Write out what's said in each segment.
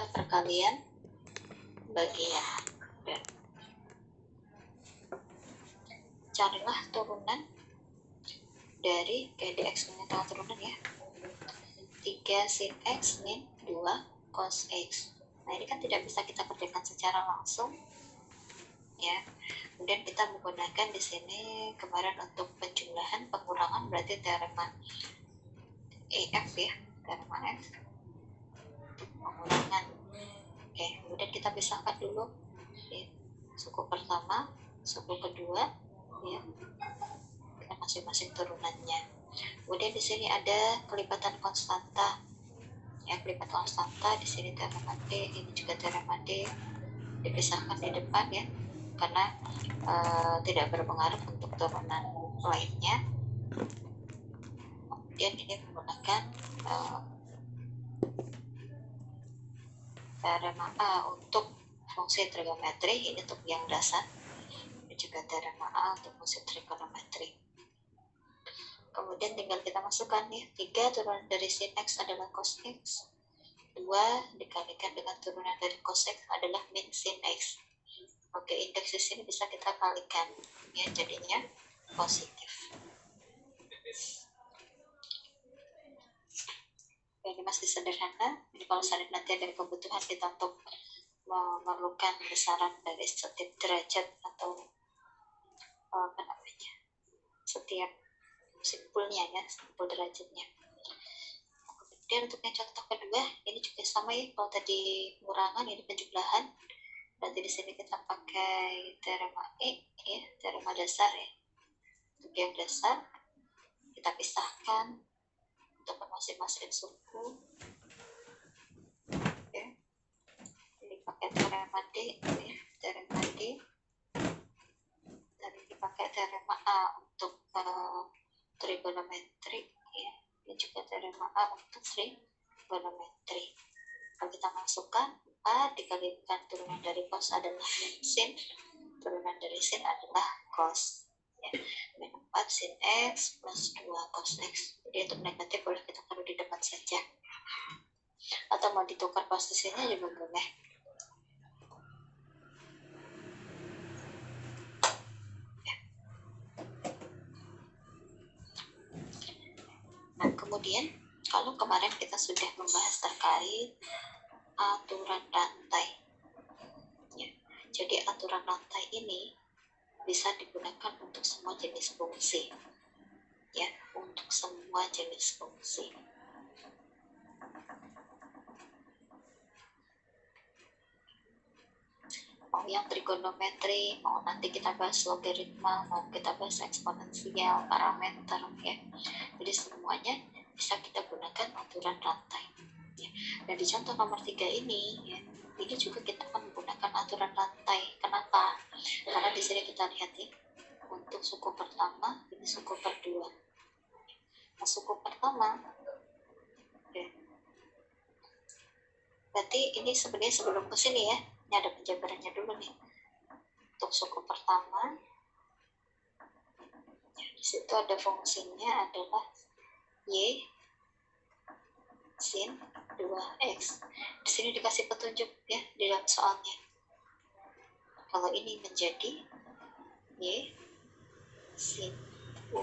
perkalian bagian. Dan carilah turunan dari dx ini turunan ya, 3 sin x min 2 cos x. Nah ini kan tidak bisa kita kerjakan secara langsung ya. Kemudian kita menggunakan di sini kemarin untuk penjumlahan pengurangan, berarti teorema EF ya, teorema F pengurangan. Oke, kemudian kita pisahkan dulu ya, suku pertama, suku kedua ya, kita masing-masing turunannya. Kemudian di sini ada kelipatan konstanta ya, kelipatan konstanta di sini teorema D, ini juga teorema D, dipisahkan di depan ya, karena tidak berpengaruh untuk turunan lainnya. Kemudian ini menggunakan teorema A untuk fungsi trigonometri, ini untuk yang dasar, dan juga teorema A untuk fungsi trigonometri. Kemudian tinggal kita masukkan ya, 3 turunan dari sin x adalah cos x, 2 dikalikan dengan turunan dari cos x adalah min sin x. Oke, indeks di sini bisa kita kalikan ya, jadinya positif. Ini masih sederhana. Ini kalau seandainya nanti ada kebutuhan kita untuk memerlukan besaran dari setiap derajat atau apa namanya, setiap simpulnya ya, simpul derajatnya. Kemudian untuk yang contoh kedua, ini juga sama ya. Kalau tadi pengurangan, ini penjumlahan. Berarti di sini kita pakai teorema E ya, teorema dasar ya. Untuk yang dasar kita pisahkan untuk masing-masing suku. Oke. Ini pakai teorema D ya, teorema D. Dan ini pakai teorema A untuk trigonometri ya. Ini juga teorema A untuk trigonometri. Kalau kita masukkan, A dikalikan turunan dari cos adalah min sin, turunan dari sin adalah cos ya. Min 4 sin x plus 2 cos x. Jadi untuk negatif boleh kita taruh di depan saja, atau mau ditukar posisinya juga boleh. Ya. Nah kemudian kalau kemarin kita sudah membahas terkait aturan rantai ya. Jadi aturan rantai ini bisa digunakan untuk semua jenis fungsi ya, untuk semua jenis fungsi. Mau yang trigonometri, mau nanti kita bahas logaritma, mau kita bahas eksponensial, parameter ya. Jadi semuanya bisa kita gunakan aturan rantai ya. Dan di contoh nomor 3 ini ya, ini juga kita akan menggunakan aturan rantai. Kenapa? Karena di sini kita lihat ya, untuk suku pertama ini suku kedua. Nah, suku pertama ya, berarti ini sebenarnya sebelum ke sini ya, ini ada penjabarannya dulu nih. Untuk suku pertama ya, di situ ada fungsinya adalah y sin 2x. Di sini dikasih petunjuk ya di dalam soalnya. Kalau ini menjadi y sin u,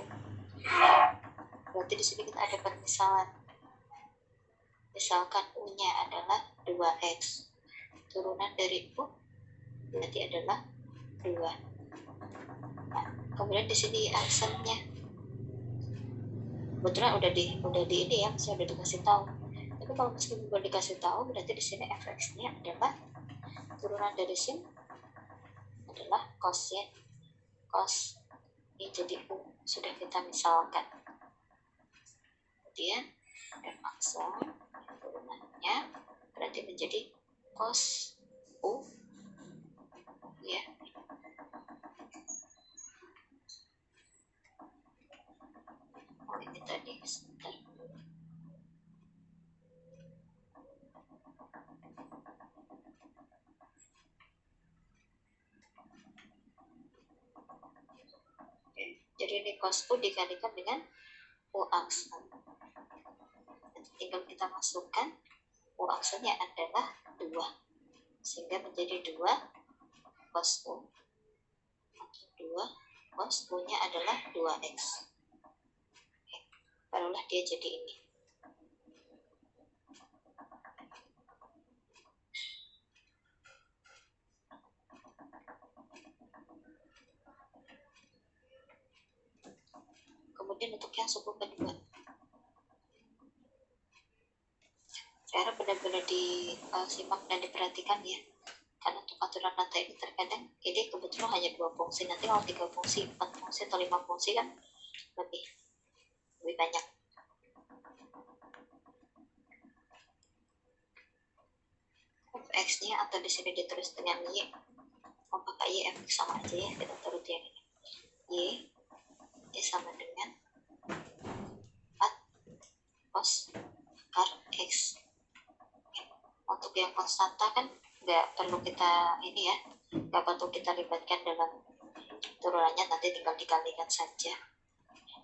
berarti di sini kita ada permisalan. Misalkan u-nya adalah 2x, turunan dari u berarti adalah 2. Nah, kemudian di sini aksennya kebetulan udah di ini ya, saya udah dikasih tahu. Tapi kalau meskipun belum dikasih tahu, berarti di sini fx-nya adalah turunan dari sin adalah cos ya, cos ini jadi u, sudah kita misalkan. Kemudian aksen turunannya berarti menjadi cos u ya. Oh ini tadi sebentar. Jadi ini cos u dikalikan dengan u aksen. Tinggal kita masukkan u aksennya adalah 2 sehingga menjadi 2 cos U, atau 2 cos U nya adalah 2x. Barulah dia jadi ini. Kemudian untuk yang suku kedua, saya harap benar-benar disimak dan diperhatikan ya, karena untuk aturan rantai ini terkadang ini kebetulan hanya 2 fungsi, nanti kalau 3 fungsi, 4 fungsi, atau 5 fungsi kan lebih banyak. X nya atau di sini ditulis dengan Y, apakah Y F sama aja ya, kita turut yang ini. Y sama dengan 4 cos akar X. Untuk yang konstanta kan nggak perlu kita ini ya, nggak perlu kita libatkan dalam turunannya, nanti tinggal dikalikan saja.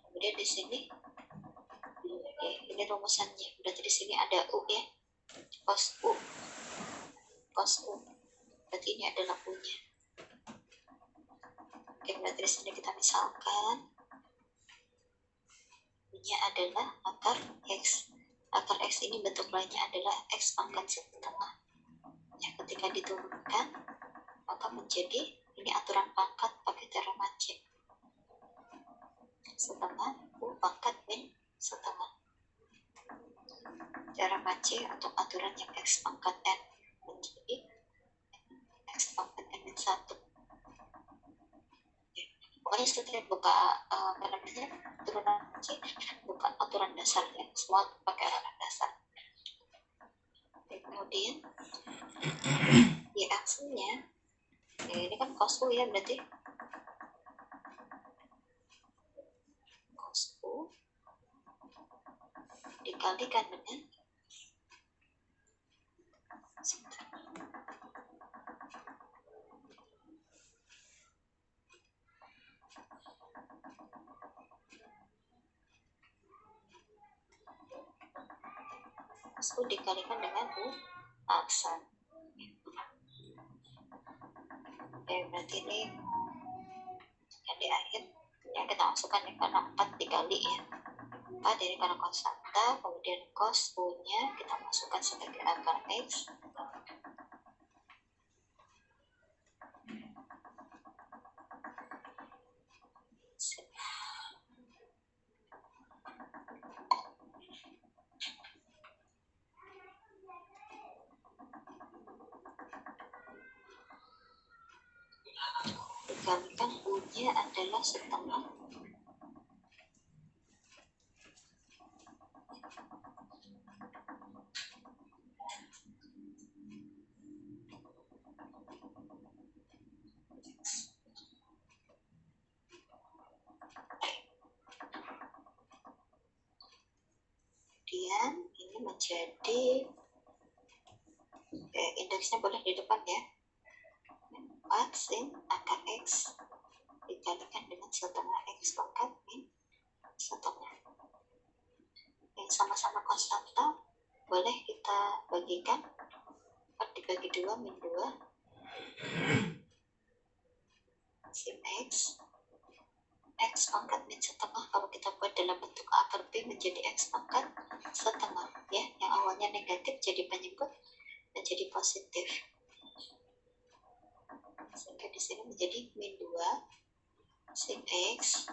Kemudian di sini ini rumusannya, berarti di sini ada U ya, cos U, berarti ini adalah U nya. Oke, berarti di sini kita misalkan U nya adalah akar X. Akar X ini bentuk lainnya adalah X pangkat setengah ya, ketika diturunkan maka menjadi ini aturan pangkat pakai teorema C, setengah U pangkat min setengah. Teorema C untuk aturan yang X pangkat N menjadi X pangkat N min 1. Pokoknya setiap buka turunan C, buka aturan dasar ya, semua pakai aturan dasar. Kemudian Y aksinya ini kan cos U ya, berarti cos U dikalikan dengan cos U dikalikan dengan U aksan. Oke, berarti ini yang di akhir yang kita masukkan ya, karena 4 dikali ya, 4 ini karena konstanta, kemudian cos U nya kita masukkan sebagai akar X, dikalikan U nya adalah setengah kemudian ini menjadi indeksnya boleh di depan ya, 4 sin akar X dikalikan dengan setengah X pangkat min setengah. Yang sama-sama konstanta boleh kita bagikan, 4 dibagi 2 min 2 sin X pangkat min setengah, kalau kita buat dalam bentuk akar B menjadi X pangkat setengah ya, yang awalnya negatif jadi penyebut menjadi positif, sehingga di sini menjadi min 2 sin X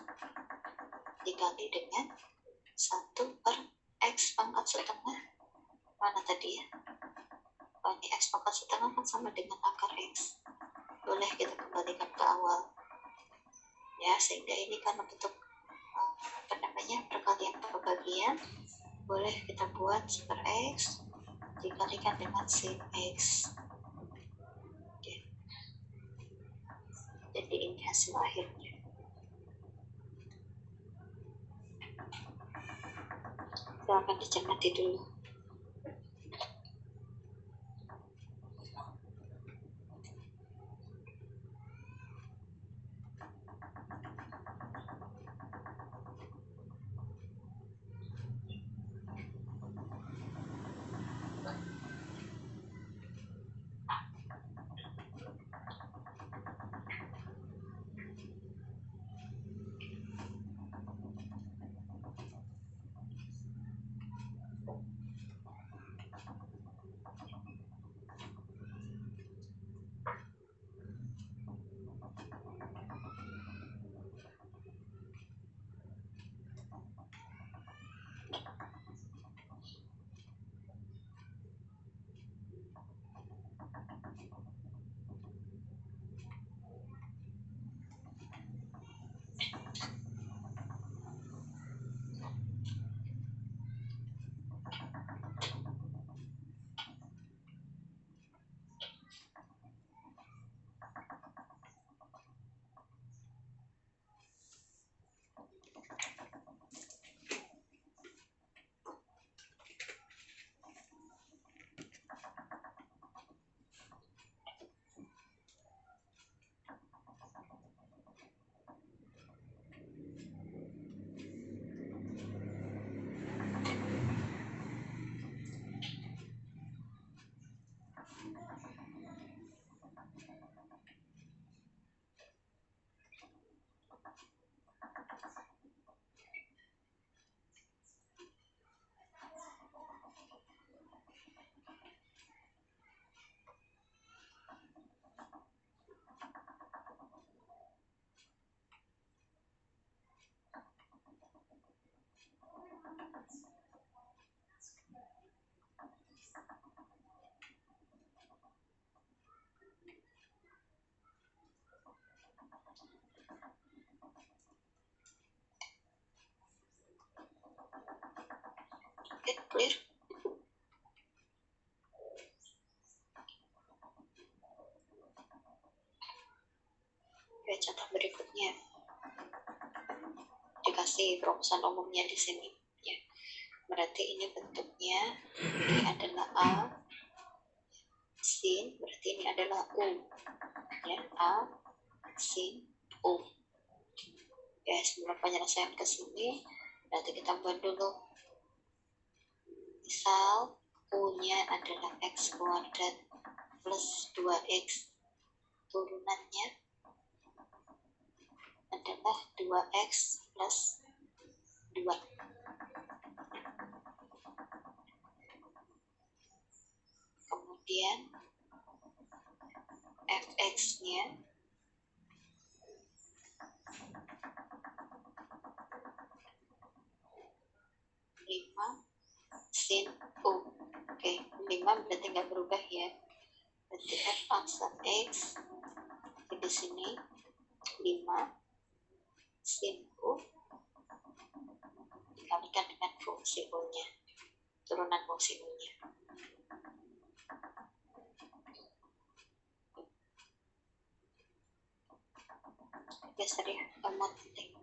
dikali dengan 1 per X pangkat setengah, mana tadi ya, ini X pangkat setengah kan sama dengan akar X, boleh kita kembalikan ke awal ya, sehingga ini karena bentuk perkalian pembagian, boleh kita buat per X dikalikan dengan sin X. Oke. Jadi ini hasil akhirnya. Silahkan dicermati dulu. Oke, contoh berikutnya dikasih perumusan umumnya di sini ya. Berarti ini bentuknya ini adalah A sin, berarti ini adalah U ya, A sin U ya. Sebelum penyelesaian ke sini nanti kita buat dulu. Misal U nya adalah X kuadrat plus 2X, turunannya adalah 2X plus 2. Kemudian fx-nya lima sin U. Oke, 5 berarti nggak berubah ya. Berarti f pangsa x di sini 5 sin U dikalikan dengan fungsi U-nya, turunan fungsi U-nya. Geser ya, emot penting.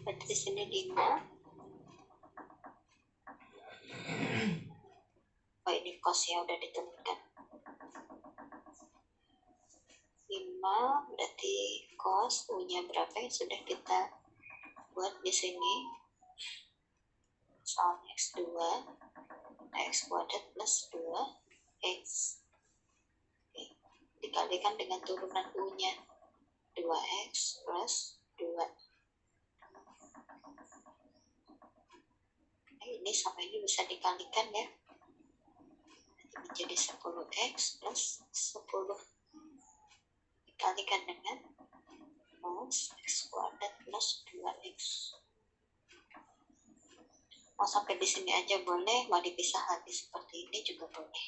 Berarti di sini 5. Oh, ini cos ya, udah ditentukan. 5 berarti cos U-nya berapa yang sudah kita buat di sini. Soal X2 X kuadrat plus 2X. Oke. Dikalikan dengan turunan U-nya 2X plus 2. Nah, ini sama ini bisa dikalikan ya. Menjadi 10X plus 10. Dikalikan dengan X kuadrat plus 2X. Mau sampai di sini aja boleh, mau dipisah lagi seperti ini juga boleh.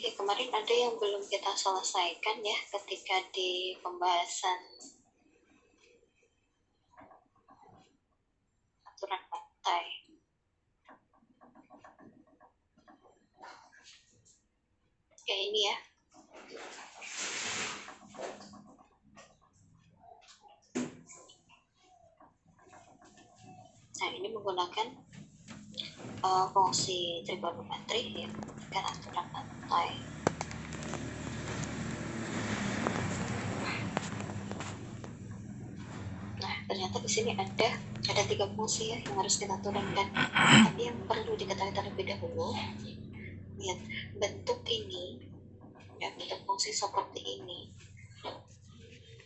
Oke, kemarin ada yang belum kita selesaikan ya ketika di pembahasan aturan partai. Ya ini ya. Nah, ini menggunakan fungsi trigonometri ya, kan aturan partai. ternyata di sini ada 3 fungsi ya yang harus kita turunkan. Tapi yang perlu diketahui terlebih dahulu, lihat bentuk ini ya, bentuk fungsi seperti ini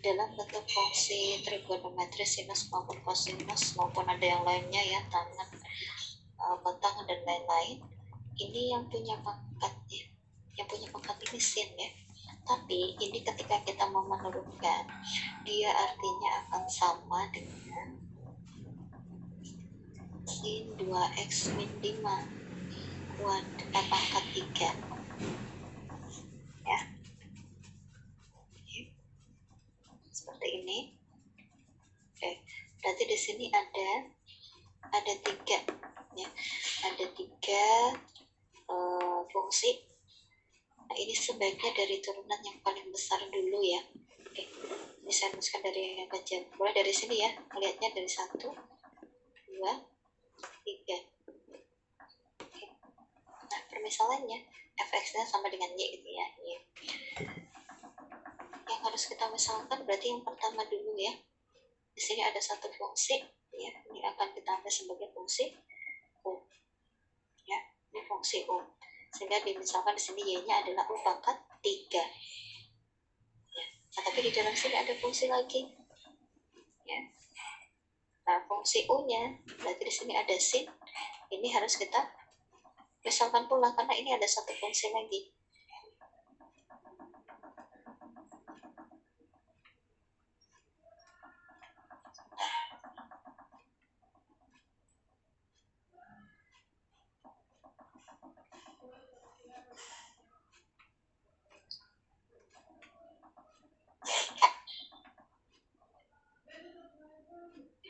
dalam bentuk fungsi trigonometris sinus maupun kosinus maupun ada yang lainnya ya, tangan, batang dan lain-lain, ini yang punya pangkatnya, yang punya pangkat ini sin ya. Tapi ini ketika kita mau menurunkan, dia artinya akan sama dengan sin 2x min 5 pangkat 3 ya. Seperti ini. Oke, berarti di sini ada 3 ya. Ada 3 fungsi. Nah, ini sebaiknya dari turunan yang paling besar dulu ya. Oke, ini saya rumuskan dari yang kecil. Mulai dari sini ya, melihatnya dari 1, 2, 3. Oke. Nah, permisalannya fx-nya sama dengan y gitu ya. Y. Yang harus kita misalkan berarti yang pertama dulu ya. Di sini ada satu fungsi ya, ini akan kita ambil sebagai fungsi u ya, ini fungsi u, sehingga misalkan di sini y-nya adalah u pangkat 3 ya. Nah, tapi di dalam sini ada fungsi lagi ya. Nah, fungsi u-nya berarti di sini ada sin, ini harus kita misalkan pula karena ini ada satu fungsi lagi.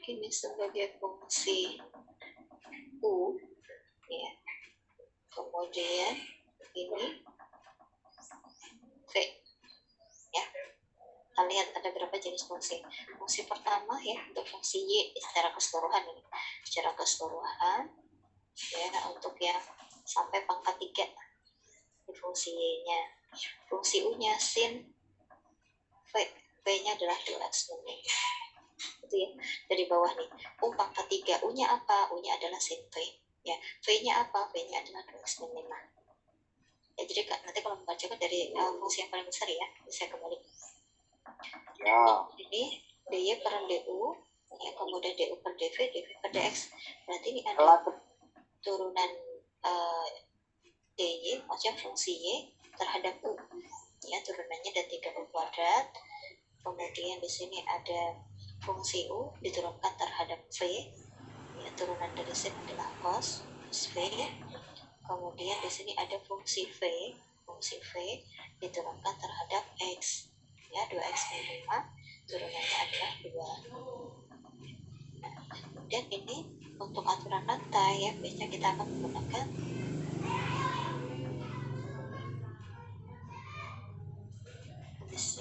Ini sebagai fungsi u ya, kemudian ini v ya. Kita lihat ada berapa jenis fungsi. Fungsi pertama ya, untuk fungsi y secara keseluruhan ini, secara keseluruhan ya, untuk yang sampai pangkat 3 di fungsi y-nya. Fungsi u-nya sin v, v-nya adalah 2x min 5 itu ya. Dari bawah nih, u pangkat 3, u-nya apa? U-nya adalah sin v ya. V-nya apa? V-nya adalah 2x min 5 ya. Jadi nanti kalau membacakan dari fungsi yang paling besar ya, bisa kembali ya. Ini dy per du ya, kemudian du per dv, dv per dx, berarti ini ada turunan dy, maksudnya fungsi y terhadap u ya, turunannya ada 3u kuadrat. Kemudian di sini ada fungsi u diturunkan terhadap v ya, turunan dari sin adalah cos v. Kemudian di sini ada fungsi v diturunkan terhadap x ya, 2x min 5, turunannya adalah 2. Nah, kemudian ini untuk aturan rantai ya, biasanya kita akan menggunakan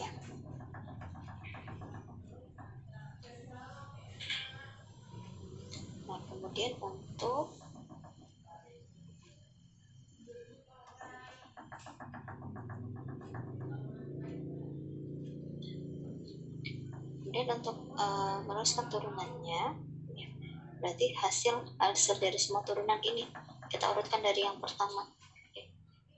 ya. Nah, kemudian untuk meneruskan turunannya ya, berarti hasil dari semua turunan ini kita urutkan dari yang pertama ya,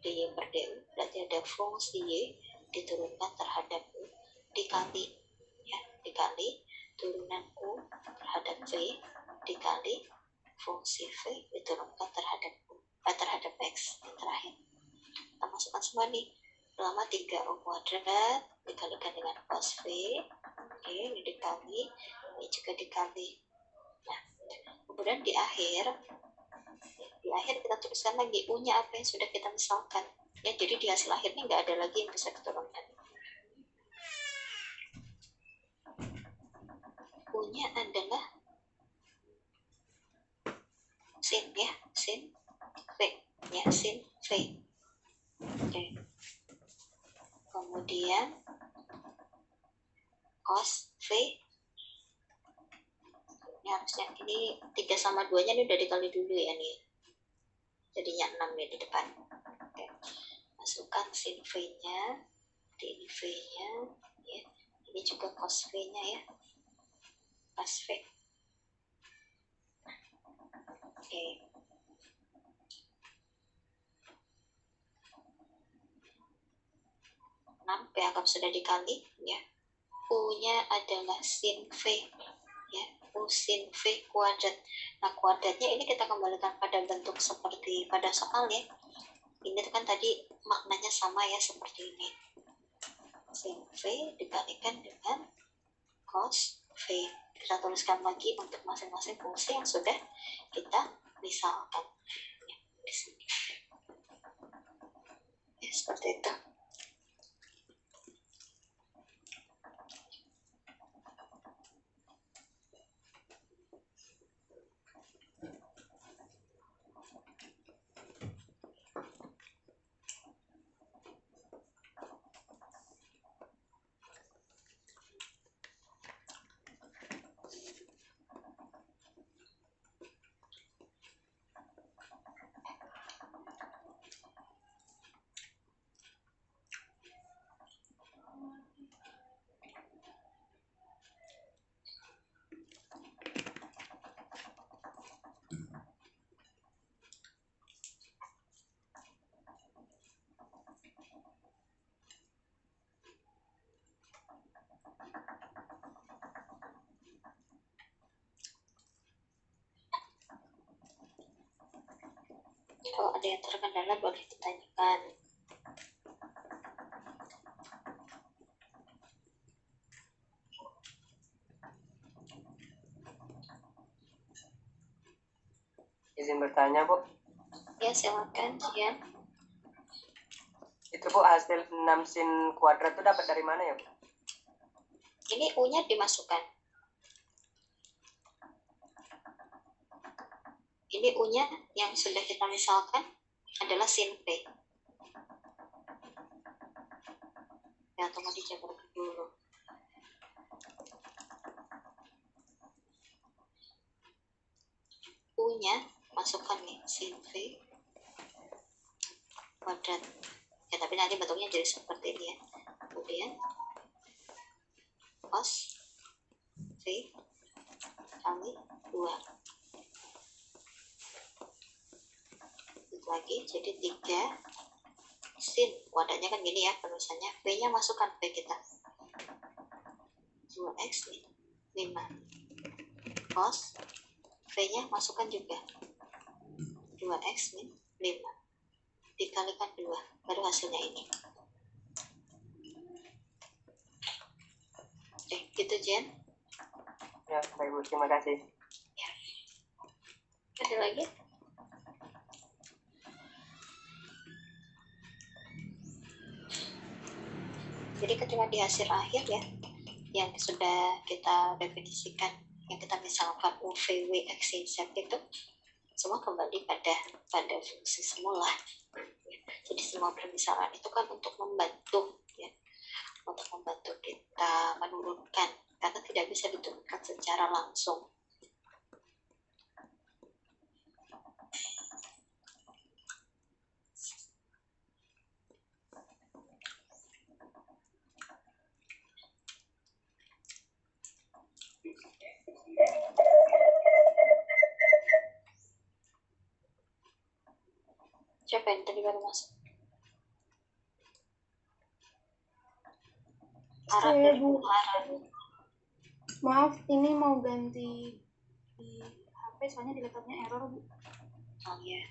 dy per du, berarti ada fungsi y diturunkan terhadap u dikali ya, dikali turunan u terhadap v dikali fungsi v diturunkan terhadap u terhadap x yang terakhir. Kita masukkan semua nih, pertama 3u kuadrat dikalikan dengan cos v, oke, ini dikali, ini juga dikali. Nah, kemudian di akhir kita tuliskan lagi u-nya apa yang sudah kita misalkan ya, jadi di hasil akhirnya nggak ada lagi yang bisa diturunkan. U-nya adalah sin ya, sin v ya, sin v. Oke. Kemudian cos v, ini harusnya ini 3 sama 2 nya ini udah dikali dulu ya nih, jadinya 6 ya di depan. Oke. Masukkan sin v nya, ini v nya ya, ini juga cos v nya ya. pas V. Oke. 6 V anggap sudah dikali ya. U-nya adalah sin V ya, U sin V kuadrat. Nah, kuadratnya ini kita kembalikan pada bentuk seperti pada soal ya. Ini kan tadi maknanya sama ya, seperti ini. Sin V dikalikan dengan cos V. Kita tuliskan lagi untuk masing-masing fungsi yang sudah kita misalkan ya, di sini. Ya, seperti itu. Kalau ada yang terkendala boleh ditanyakan. Izin bertanya, Bu. Ya, silakan, Jian. Itu, Bu, hasil 6 sin kuadrat itu dapat dari mana ya, Bu? Ini U-nya dimasukkan. Ini U-nya yang sudah kita misalkan adalah sin V. Ya, tunggu dijabarkan dulu. U-nya masukkan nih, sin V kuadrat. Ya, tapi nanti bentuknya jadi seperti ini ya. Kemudian cos V kali 2. Lagi jadi 3 sin kuadratnya kan gini ya penulisannya, V-nya masukkan V kita 2x 5 cos V-nya masukkan juga 2x min 5 dikalikan 2 baru hasilnya ini. Oke, gitu Jen. Ya, baik, Bu, terima kasih. Ya. Ada lagi? Jadi ketika di hasil akhir ya, yang sudah kita definisikan, yang kita misalkan U, V, W, X, Y, Z itu semua kembali pada fungsi semula. Jadi semua permisalan itu kan untuk membantu ya, untuk membantu kita menurunkan, karena tidak bisa diturunkan secara langsung. Siapa yang tadi baru masuk? Saya, Bu. Aran. Maaf, ini mau ganti di HP, soalnya di laptopnya error, Bu. Oh iya.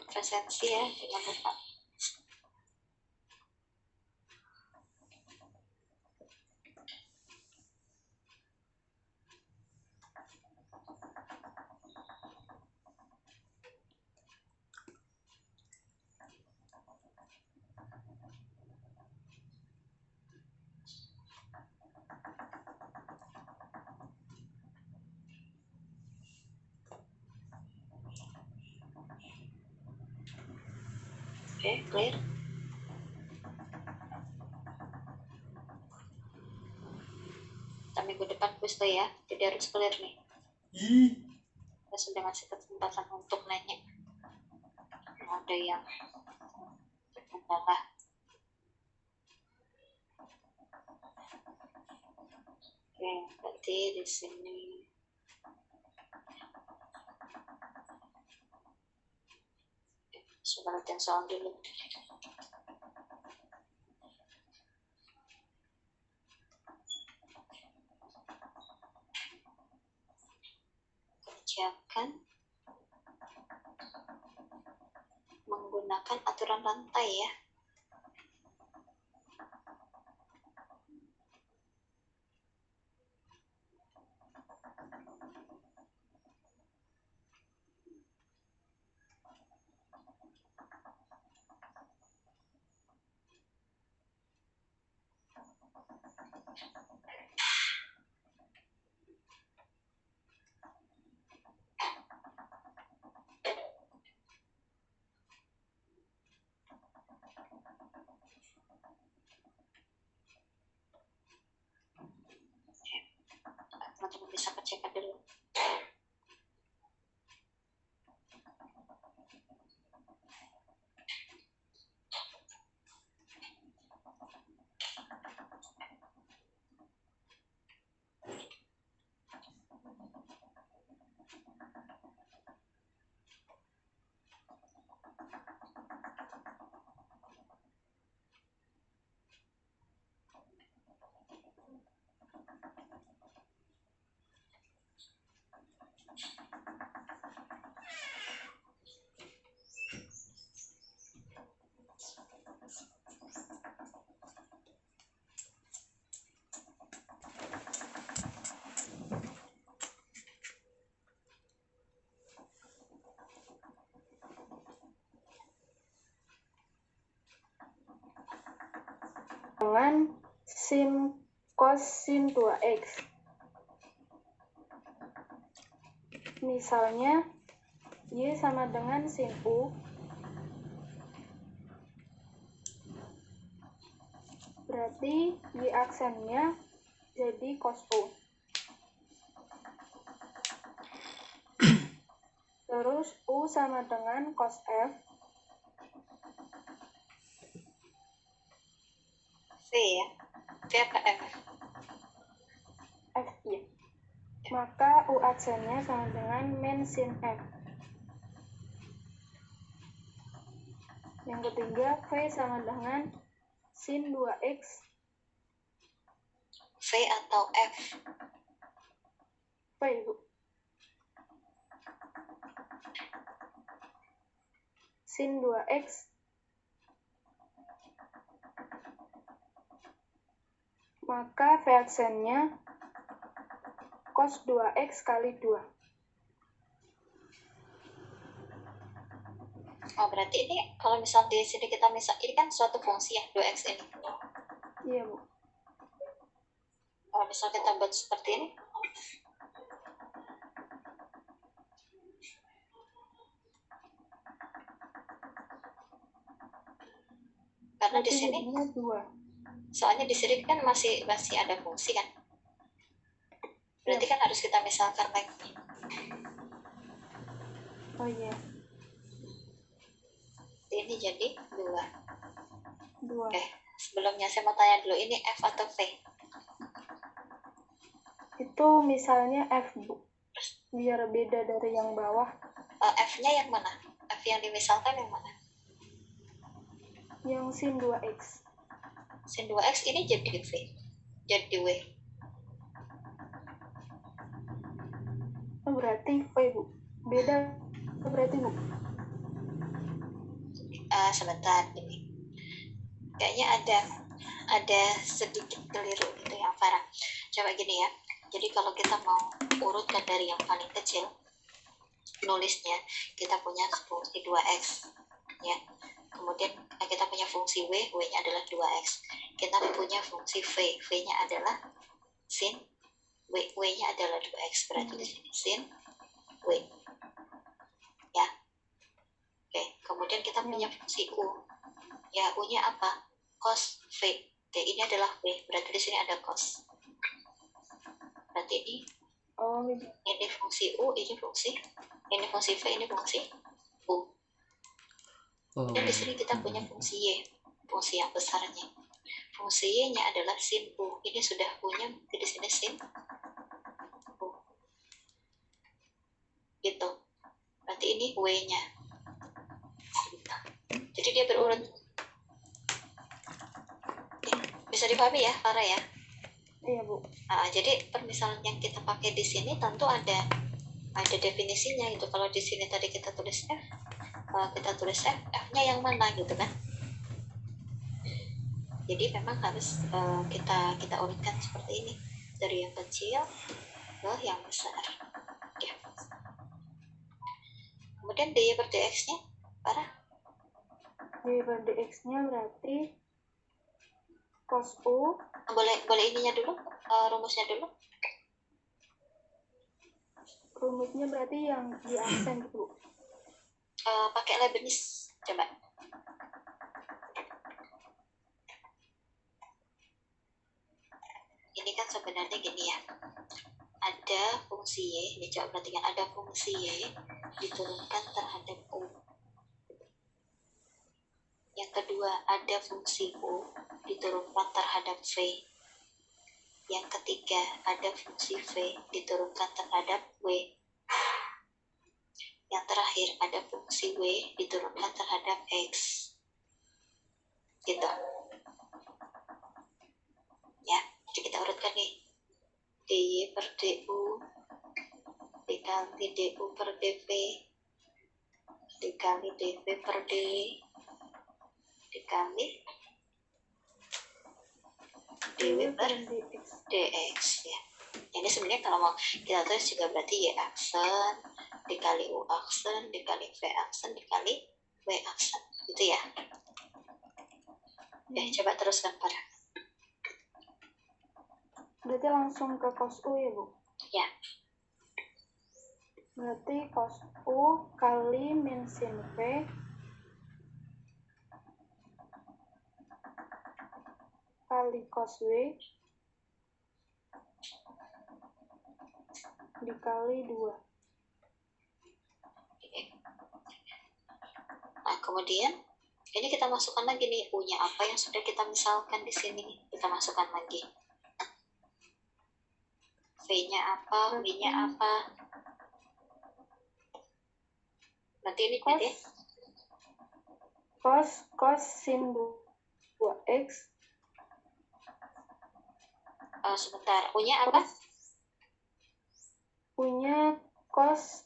Presensi ya, jangan lupa. Oke, clear. Kita minggu depan kuis tuh ya, jadi harus clear nih. Kita sudah ngasih kesempatan untuk nanya. Ada yang terkendala. Oke, berarti di sini coba latihan soal dulu. Kerjakan menggunakan aturan rantai ya. Teman-teman bisa kerjakan dulu. Dengan sin cos sin 2x. Misalnya Y sama dengan sin U, berarti Y aksennya jadi cos U. Terus U sama dengan cos F, V ya. V apa F? F ya. Maka U aksennya sama dengan min sin F. Yang ketiga, V sama dengan sin 2x. V atau F? V, Bu. Sin 2x. Maka V aksennya cos 2x kali 2. Oh, berarti ini kalau misal di sini kita ini kan suatu fungsi ya, 2x ini. Iya, Bu. Kalau misal kita buat seperti ini, karena di sini jadinya 2. soalnya di sini kan masih ada fungsi kan, berarti kan harus kita misalkan lagi. Oh iya. Ini jadi 2. 2. Oke, sebelumnya saya mau tanya dulu, ini F atau V? Itu misalnya F, Bu. Biar beda dari yang bawah. F-nya yang mana? F yang dimisalkan yang mana? Yang sin 2x. Sin 2x ini jadi V, jadi W. Oh, berarti V, Bu. Beda berarti, Bu. Sebentar, ini kayaknya ada sedikit keliru gitu ya, Farah. Coba gini ya, jadi kalau kita mau urutkan dari yang paling kecil nulisnya, kita punya fungsi 2x ya, kemudian kita punya fungsi w nya adalah 2x, kita punya fungsi v nya adalah sin w nya adalah 2x, berarti di sini sin w ya. Oke, kemudian kita punya fungsi u ya, u nya apa? Cos v. Oke, ini adalah v, berarti di sini ada cos, berarti ini fungsi u, ini fungsi v, ini fungsi u. Dan di sini kita punya fungsi y, fungsi yang besarnya. fungsi Y-nya adalah sin U. Ini sudah U-nya, di sini sin U. Gitu. Berarti ini W-nya. Gitu. Jadi dia berurut. Bisa dipahami ya, Farah ya? Iya, Bu. Nah, jadi permisalan yang kita pakai di sini tentu ada definisinya gitu. Kalau di sini tadi kita tulis F, F-nya yang mana gitu kan? Jadi memang harus kita urutkan seperti ini, dari yang kecil ke yang besar. Ya. Kemudian dy per dx-nya, Farah? dy per dx-nya berarti cos U. Boleh ininya dulu, rumusnya dulu. Rumusnya berarti yang di aksen gitu, Bu. Pakai Leibniz, coba. Ini kan sebenarnya gini ya, ada fungsi Y, ini coba perhatikan, ada fungsi Y diturunkan terhadap U. Yang kedua, ada fungsi U diturunkan terhadap V. Yang ketiga, ada fungsi V diturunkan terhadap W. Yang terakhir, ada fungsi W diturunkan terhadap X. Gitu. Ya, jadi kita urutkan nih. dy per du dikali du per dv dikali dv per d dikali dw per dx ya. Ini sebenarnya kalau mau kita tulis juga berarti y aksen dikali u aksen dikali v aksen dikali w aksen gitu ya. Coba teruskan pada. Berarti langsung ke cos U ya, Bu? Ya. Berarti cos U kali min sin V kali cos W dikali 2. Nah, kemudian ini kita masukkan lagi nih U-nya apa yang sudah kita misalkan di sini. Kita masukkan lagi. V-nya apa, W-nya apa. Nanti ini berarti cos sin 2x. Sebentar, U-nya apa? U-nya cos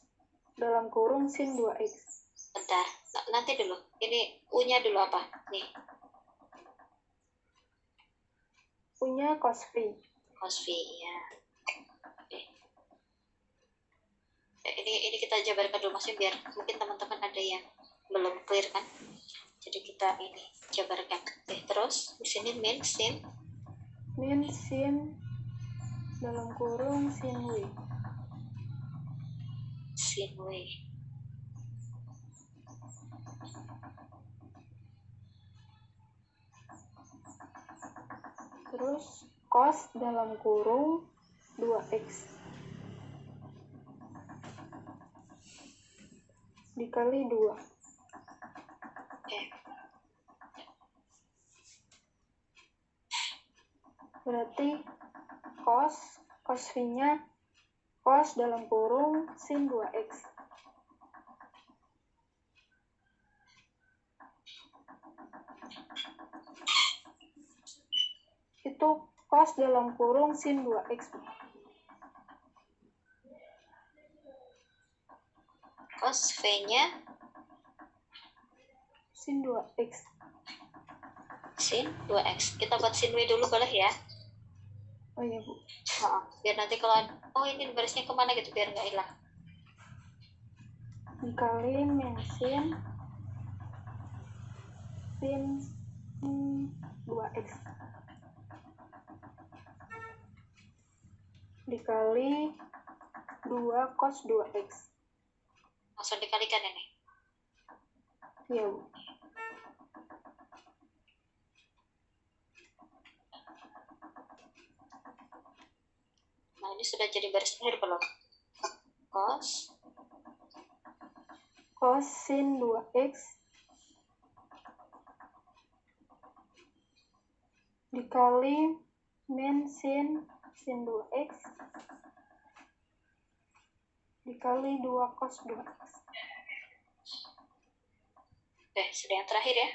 dalam kurung sin 2x. Bentar, nanti dulu. Ini U-nya dulu apa? Nih. U-nya cos V. Cos V, ya. Oke. Ini kita jabarkan dulu, maksudnya biar mungkin teman-teman ada yang belum clear kan. Jadi kita ini jabarkan. Terus di sini min sin dalam kurung sin W. Sin W. Terus cos dalam kurung 2x dikali 2. Oke. Berarti cos V-nya cos dalam kurung sin 2x. Itu cos dalam kurung sin 2x. Cos V-nya sin 2x. Sin 2x. Kita buat sin W dulu boleh ya? Oh iya, Bu. Biar nanti kalau ini barisnya kemana gitu biar nggak hilang. Dikali min sin 2x dikali 2 cos 2x. Langsung dikalikan ini. Iya, Bu. Nah, ini sudah jadi baris akhir belum? Cos sin 2x dikali min sin 2x dikali 2 cos 2x. Oke, sudah yang terakhir ya.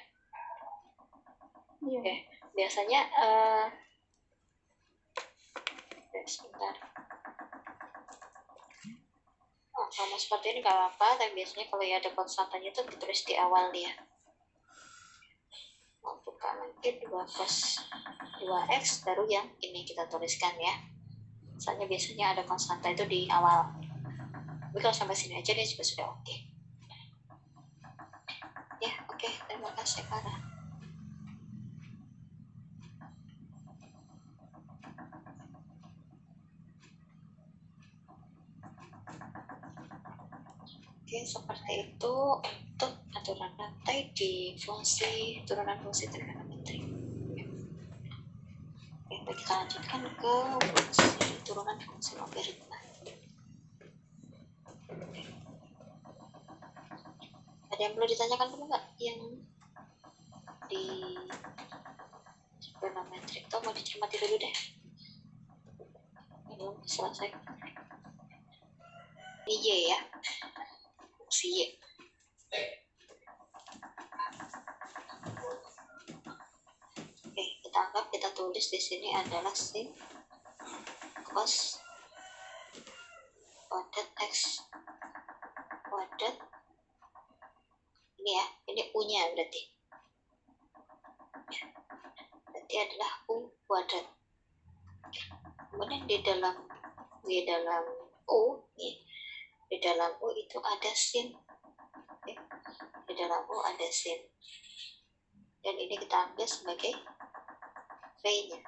Iya. Oke, biasanya sebentar. Oh, kalau seperti ini nggak apa-apa, tapi biasanya kalau ya ada konstantanya itu ditulis di awal dia. Buka lagi 2 cos 2x, baru yang ini kita tuliskan ya. Misalnya biasanya ada konstanta itu di awal. Tapi kalau sampai sini aja dia juga sudah oke. Ya, oke. Terima kasih, Farah. Oke, seperti itu untuk aturan rantai di fungsi turunan fungsi trigonometri. Oke, kita lanjutkan ke fungsi turunan fungsi logaritma. Ada yang perlu ditanyakan dulu nggak? Yang di trigonometri itu mau dicermati dulu deh. Belum selesai. Ini Y ya, fungsi Y. Oke, kita anggap kita tulis di sini adalah sin cos kuadrat x kuadrat. Ini ya, ini U-nya berarti. Berarti adalah U kuadrat. Kemudian di dalam U, nih, di dalam U itu ada sin. Oke. Di dalam U ada sin. Dan ini kita ambil sebagai V-nya.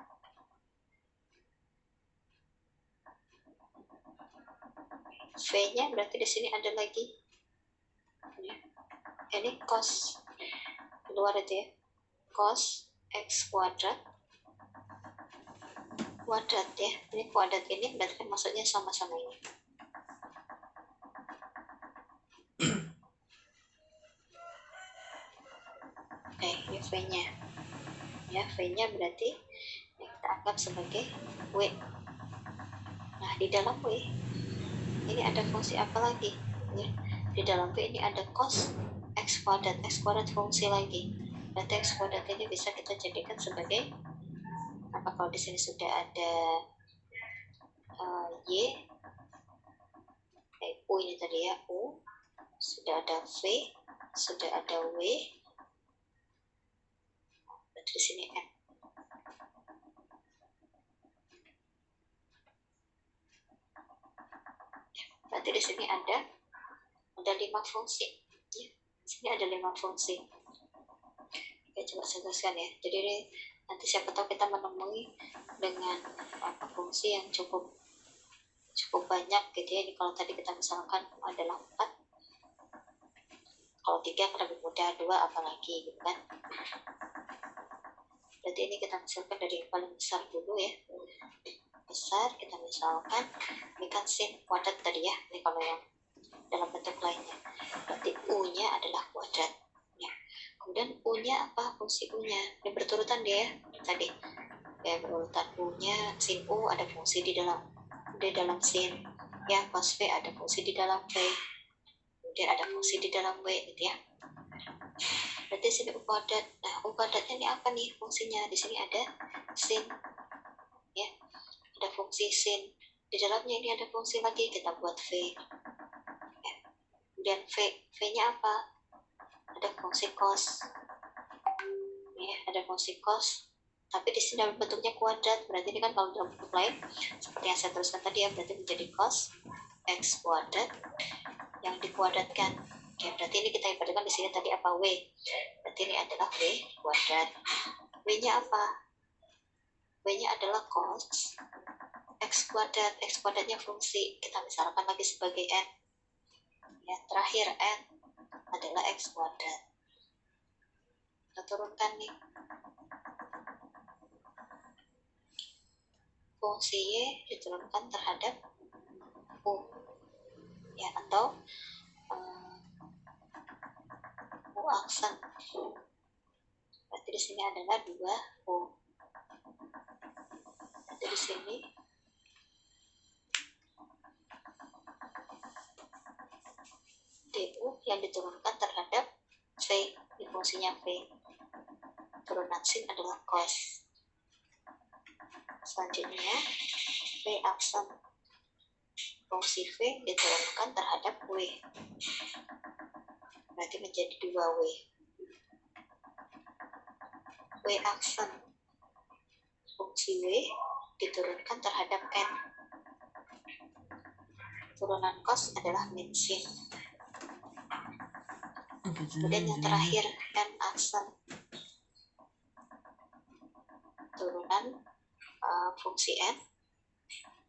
V-nya berarti di sini ada lagi. Ini cos keluar itu ya. Cos x kuadrat ya. Ini kuadrat ini berarti maksudnya sama-sama ini. Ini V-nya. Ya, V-nya berarti kita anggap sebagai W. Nah, di dalam W ini ada fungsi apa lagi? Ya, di dalam W ini ada cos x kuadrat fungsi lagi. Berarti x kuadrat ini bisa kita jadikan sebagai apa? Kalau di sini sudah ada Y, U ini tadi ya, U, sudah ada V, sudah ada W, berarti di sini N. Berarti di sini ada 5 fungsi. Ya, di sini ada 5 fungsi. Oke, coba saya jelaskan ya. Jadi ini nanti siapa tahu kita menemui dengan fungsi yang cukup banyak gitu ya. Ini kalau tadi kita misalkan adalah 4, kalau 3 kan lebih mudah, 2 apalagi gitu kan. Berarti ini kita misalkan dari yang paling besar dulu ya. Besar kita misalkan ini kan sin kuadrat tadi ya. Ini kalau yang dalam bentuk lainnya berarti U-nya adalah kuadrat ya. Kemudian U-nya apa? Fungsi U-nya ini berurutan dia ya tadi ya, berurutan. U-nya sin U ada fungsi di dalam sin ya, cos V ada fungsi di dalam V, kemudian ada fungsi di dalam W gitu ya. Berarti sini U kuadrat. Nah, U kuadratnya ini apa nih fungsinya? Di sini ada sin ya, ada fungsi sin. Di dalamnya ini ada fungsi lagi, kita buat V ya. Kemudian V-nya apa? Ada fungsi cos ya, ada fungsi cos, tapi di sini dalam bentuknya kuadrat. Berarti ini kan kalau dalam bentuk lain seperti yang saya tuliskan tadi ya, berarti menjadi cos x kuadrat yang dikuadratkan. Oke, berarti ini kita ibaratkan di sini tadi apa? W. Berarti ini adalah W kuadrat. W-nya apa? W-nya adalah cos x kuadrat. X kuadratnya fungsi, kita misalkan lagi sebagai N. Ya, terakhir N adalah x kuadrat. Kita turunkan nih. Fungsi Y diturunkan terhadap U. Ya, atau U aksen. Berarti di sini adalah 2U. Berarti di sini DU yang diturunkan terhadap V, di fungsinya V. Turunan sin adalah cos. Selanjutnya V aksen fungsi V diturunkan terhadap W, berarti menjadi 2W. W aksen fungsi W diturunkan terhadap N, turunan cos adalah min sin. Kemudian yang terakhir N aksen turunan fungsi N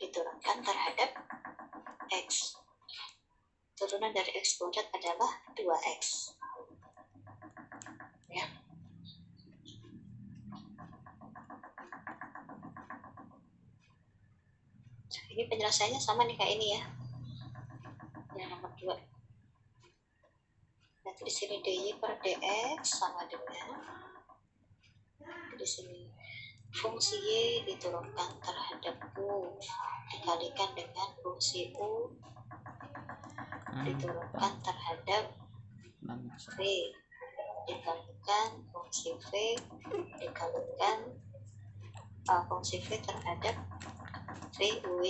diturunkan terhadap X, turunan dari X kuadrat adalah 2X ya. Ini penjelasannya sama nih kayak ini ya, yang nomor 2. Nanti di sini dy per dx sama dengan di sini fungsi y diturunkan terhadap u dikalikan dengan fungsi u diturunkan terhadap v dikalikan fungsi v dikalikan fungsi v terhadap vw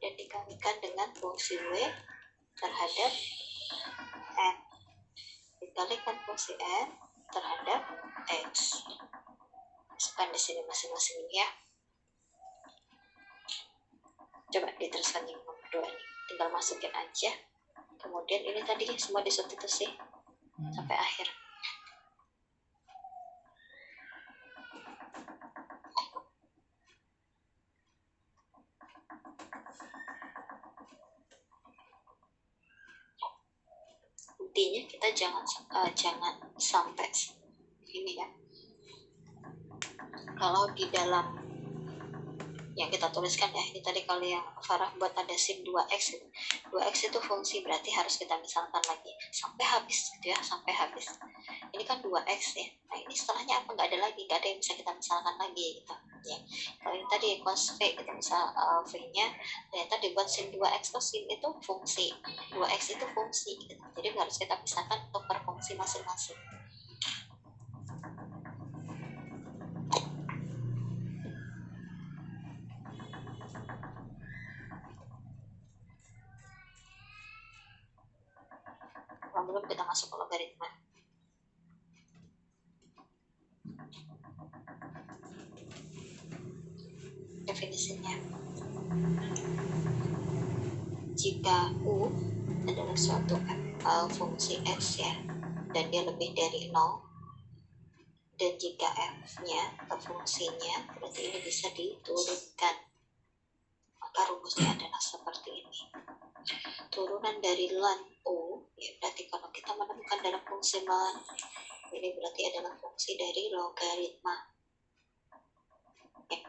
dan dikalikan dengan fungsi w terhadap n dikalikan fungsi n terhadap x. Masukkan di sini masing-masing ya. Coba diteruskan yang nomor 2 ini, tinggal masukin aja. Kemudian ini tadi semua disubstitusi sampai akhir. Intinya kita jangan sampai ini ya. Kalau di dalam yang kita tuliskan ya, ini tadi kalau yang Farah buat ada sin 2x gitu. 2x itu fungsi, berarti harus kita misalkan lagi sampai habis gitu ya, sampai habis. Ini kan 2x ya, nah ini setelahnya apa, nggak ada lagi, nggak ada yang bisa kita misalkan lagi gitu ya. Kalau ini tadi cos v, kita misal v nya ternyata dibuat sin 2x, cos sin itu fungsi, 2x itu fungsi gitu. Jadi harus kita pisahkan untuk per fungsi masing-masing. Belum kita masuk ke logaritma. Definisinya, jika U adalah suatu fungsi x ya, dan dia lebih dari 0, dan jika f-nya atau fungsinya, berarti ini bisa diturunkan, maka rumusnya adalah seperti ini. Turunan dari ln U ya, berarti kalau kita menemukan dalam fungsi ln, ini berarti adalah fungsi dari logaritma ya.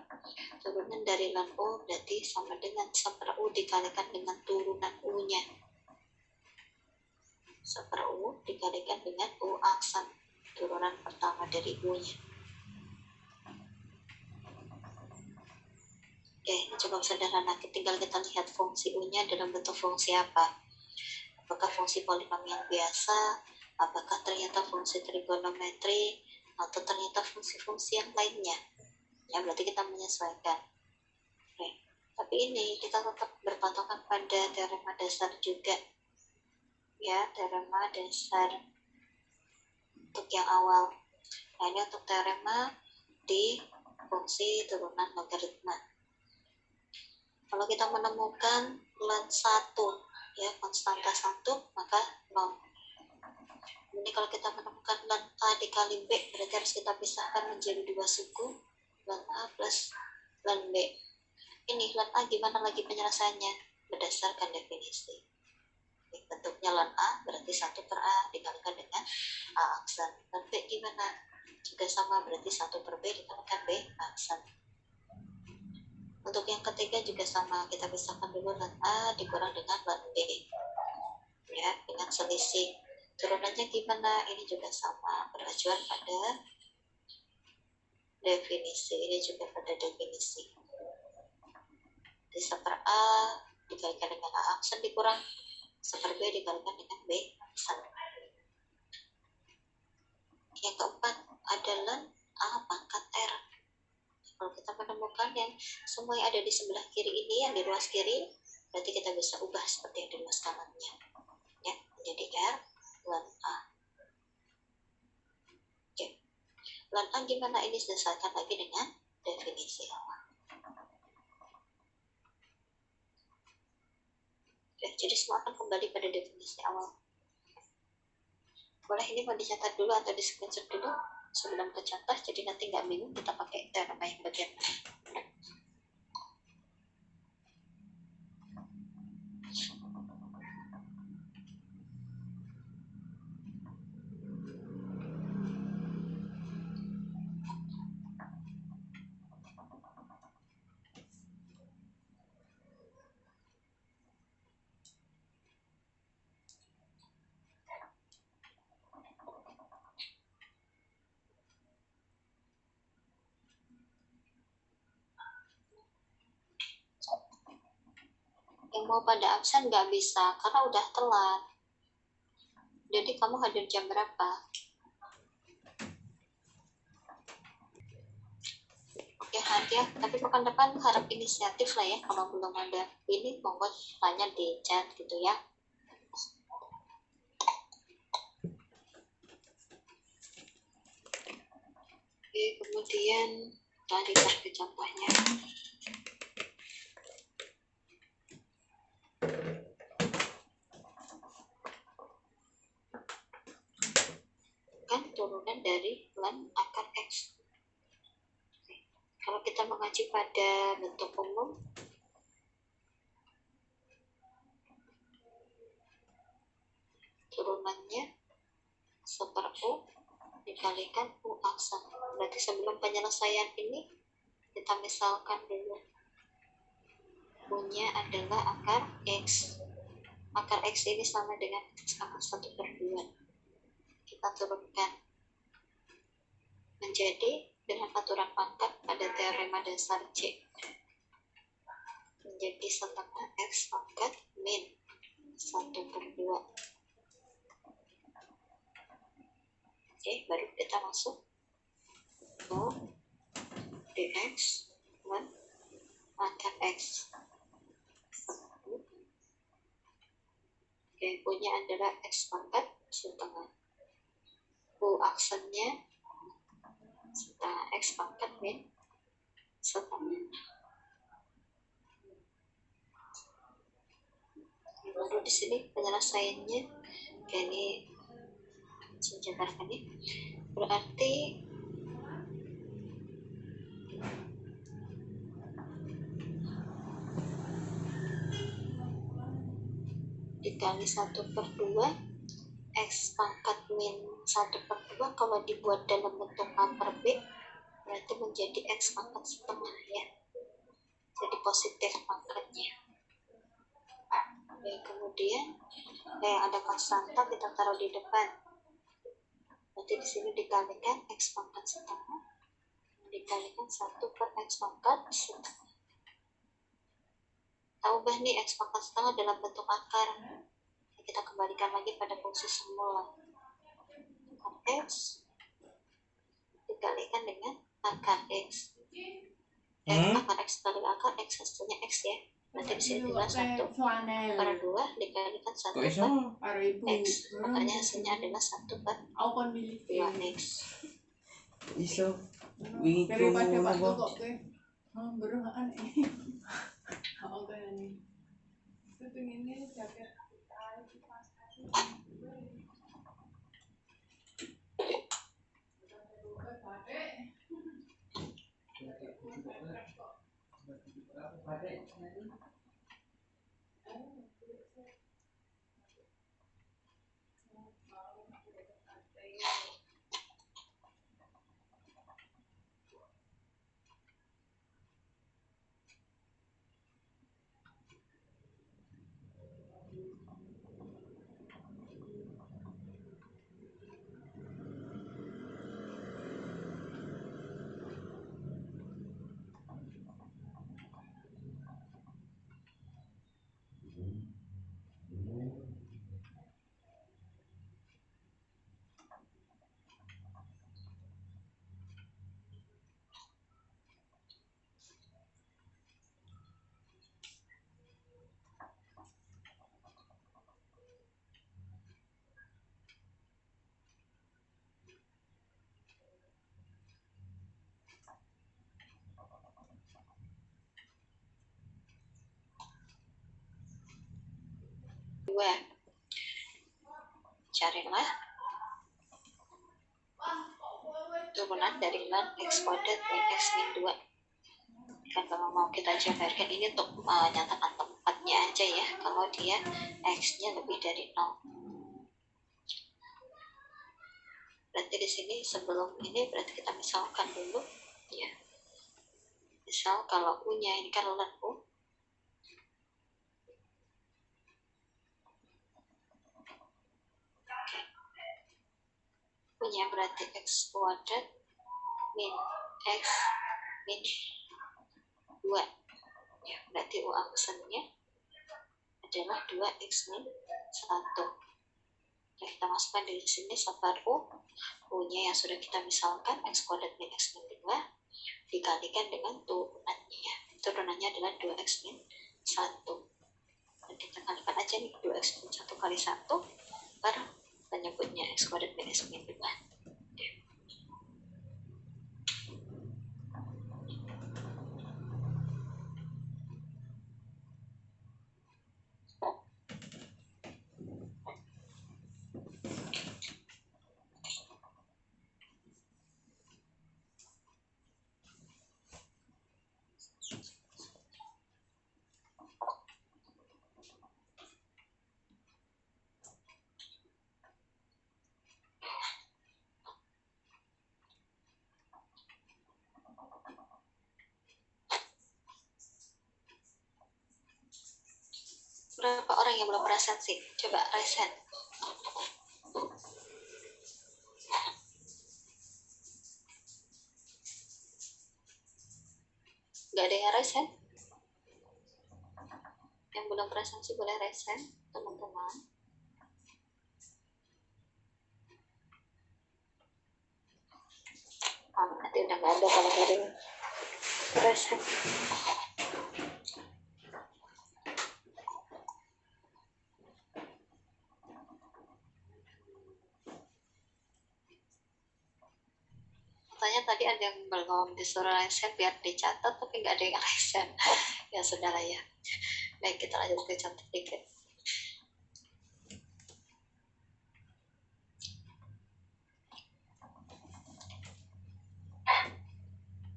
Turunan dari ln U berarti sama dengan seper U dikalikan dengan turunan U nya, seper U dikalikan dengan U aksen, turunan pertama dari U nya. Oke, ini coba sederhana, tinggal kita lihat fungsi U nya dalam bentuk fungsi apa. Apakah fungsi polinomial biasa, apakah ternyata fungsi trigonometri, atau ternyata fungsi-fungsi yang lainnya ya, berarti kita menyesuaikan. Oke. Tapi ini kita tetap berpatokan pada teorema dasar juga ya, teorema dasar untuk yang awal. Nah ini untuk teorema di fungsi turunan logaritma. Kalau kita menemukan ln 1 ya, konstanta 1, maka 0. Ini kalau kita menemukan ln A dikali B, berarti harus kita pisahkan menjadi 2 suku, ln A plus ln B. Ini ln A gimana lagi penyelesaiannya? Berdasarkan definisi. Bentuknya ln A berarti 1 per A dikalikan dengan A aksen. Ln B gimana? Juga sama, berarti 1 per B dikalikan B aksen. Untuk yang ketiga juga sama, kita pisahkan dulu ln A dikurang dengan ln B ya, dengan selisih. Turunannya gimana? Ini juga sama, beracuan pada definisi, ini juga pada definisi. Jadi seper A dikalikan dengan A aksen dikurang seper B dikalikan dengan B aksen. Yang keempat adalah A pangkat R. Kalau kita menemukan yang semua yang ada di sebelah kiri ini, yang di ruas kiri, berarti kita bisa ubah seperti yang di ruas kanannya, ya, menjadi R lan A. Oke. Lan A gimana? Ini disesuaikan lagi dengan definisi awal. Oke, jadi semua akan kembali pada definisi awal. Boleh ini mau dicatat dulu atau di screenshot dulu sebelum ke contoh, jadi nanti nggak bingung kita pakai teorema yang bagian mana. Yang mau pada absen nggak bisa karena udah telat. Jadi kamu hadir jam berapa? Oke, hadiah, tapi pekan depan harap inisiatif lah ya. Kalau belum ada ini, monggo tanya di chat gitu ya. Oke, kemudian tadi ke contohnya. Kan turunan dari lan akar X. Oke. Kalau kita mengacu pada bentuk umum, turunannya seper U dikalikan U aksen. Berarti sebelum penyelesaian ini kita misalkan dulu U-nya adalah akar X. Akar X ini sama dengan X akar 1/2. Kita turunkan menjadi dengan aturan pangkat pada teorema dasar C menjadi setengah X pangkat min 1/2. Oke, baru kita masuk ke dx dan akar X. Oke, punya adalah X pangkat setengah. U aksennya setengah X pangkat min setengah. Baru di sini penyelesaiannya, oke, ini sejajarkan ya. Berarti dikali 1/2 X pangkat min 1/2 kalau dibuat dalam bentuk A per B berarti menjadi X pangkat setengah ya, jadi positif pangkatnya. Kemudian ada konstanta kita taruh di depan, berarti di sini dikalikan X pangkat setengah dikalikan 1/X pangkat setengah. Kita ubah nih X pangkat setengah dalam bentuk akar, kita kembalikan lagi pada fungsi semula. Akar X dikalikan dengan akar X. Akar X kali akar X hasilnya X ya. Nanti di sini tinggal 1/2 dikalikan 1/X. Makanya hasilnya adalah 1/2X. Iso. Daripada Pak Tuh kok ke berumahan oke nih. Itu pengennya jaket Carilah turunan dari ln x kuadrat min x min 2. Kan kalau mau kita jabarkan ini untuk nyatakan tempatnya aja ya, kalau dia x-nya lebih dari 0. Berarti di sini sebelum ini berarti kita misalkan dulu ya. Misal kalau u-nya ini kan ln u. U-nya berarti x kuadrat min x min 2. Ya, berarti u aksennya adalah 2x min 1. Nah, kita masukkan di sini sebar u-nya yang sudah kita misalkan x kuadrat min x min 2 dikalikan dengan turunannya. Turunannya adalah 2x min 1. Dan kita kalikan aja nih 2x min 1 kali 1 baru kita nyebutnya x kuadrat min x min 2. Berapa orang yang belum resen sih? Coba resen. Gak ada yang resen? Yang belum resen sih boleh resen, teman-teman. Nanti udah gak ada kalau gak ada yang resen. Katanya tadi ada yang belum disuruh resen biar dicatat tapi nggak ada yang resen. Ya sudah lah ya. Baik, kita lanjut ke contoh berikut.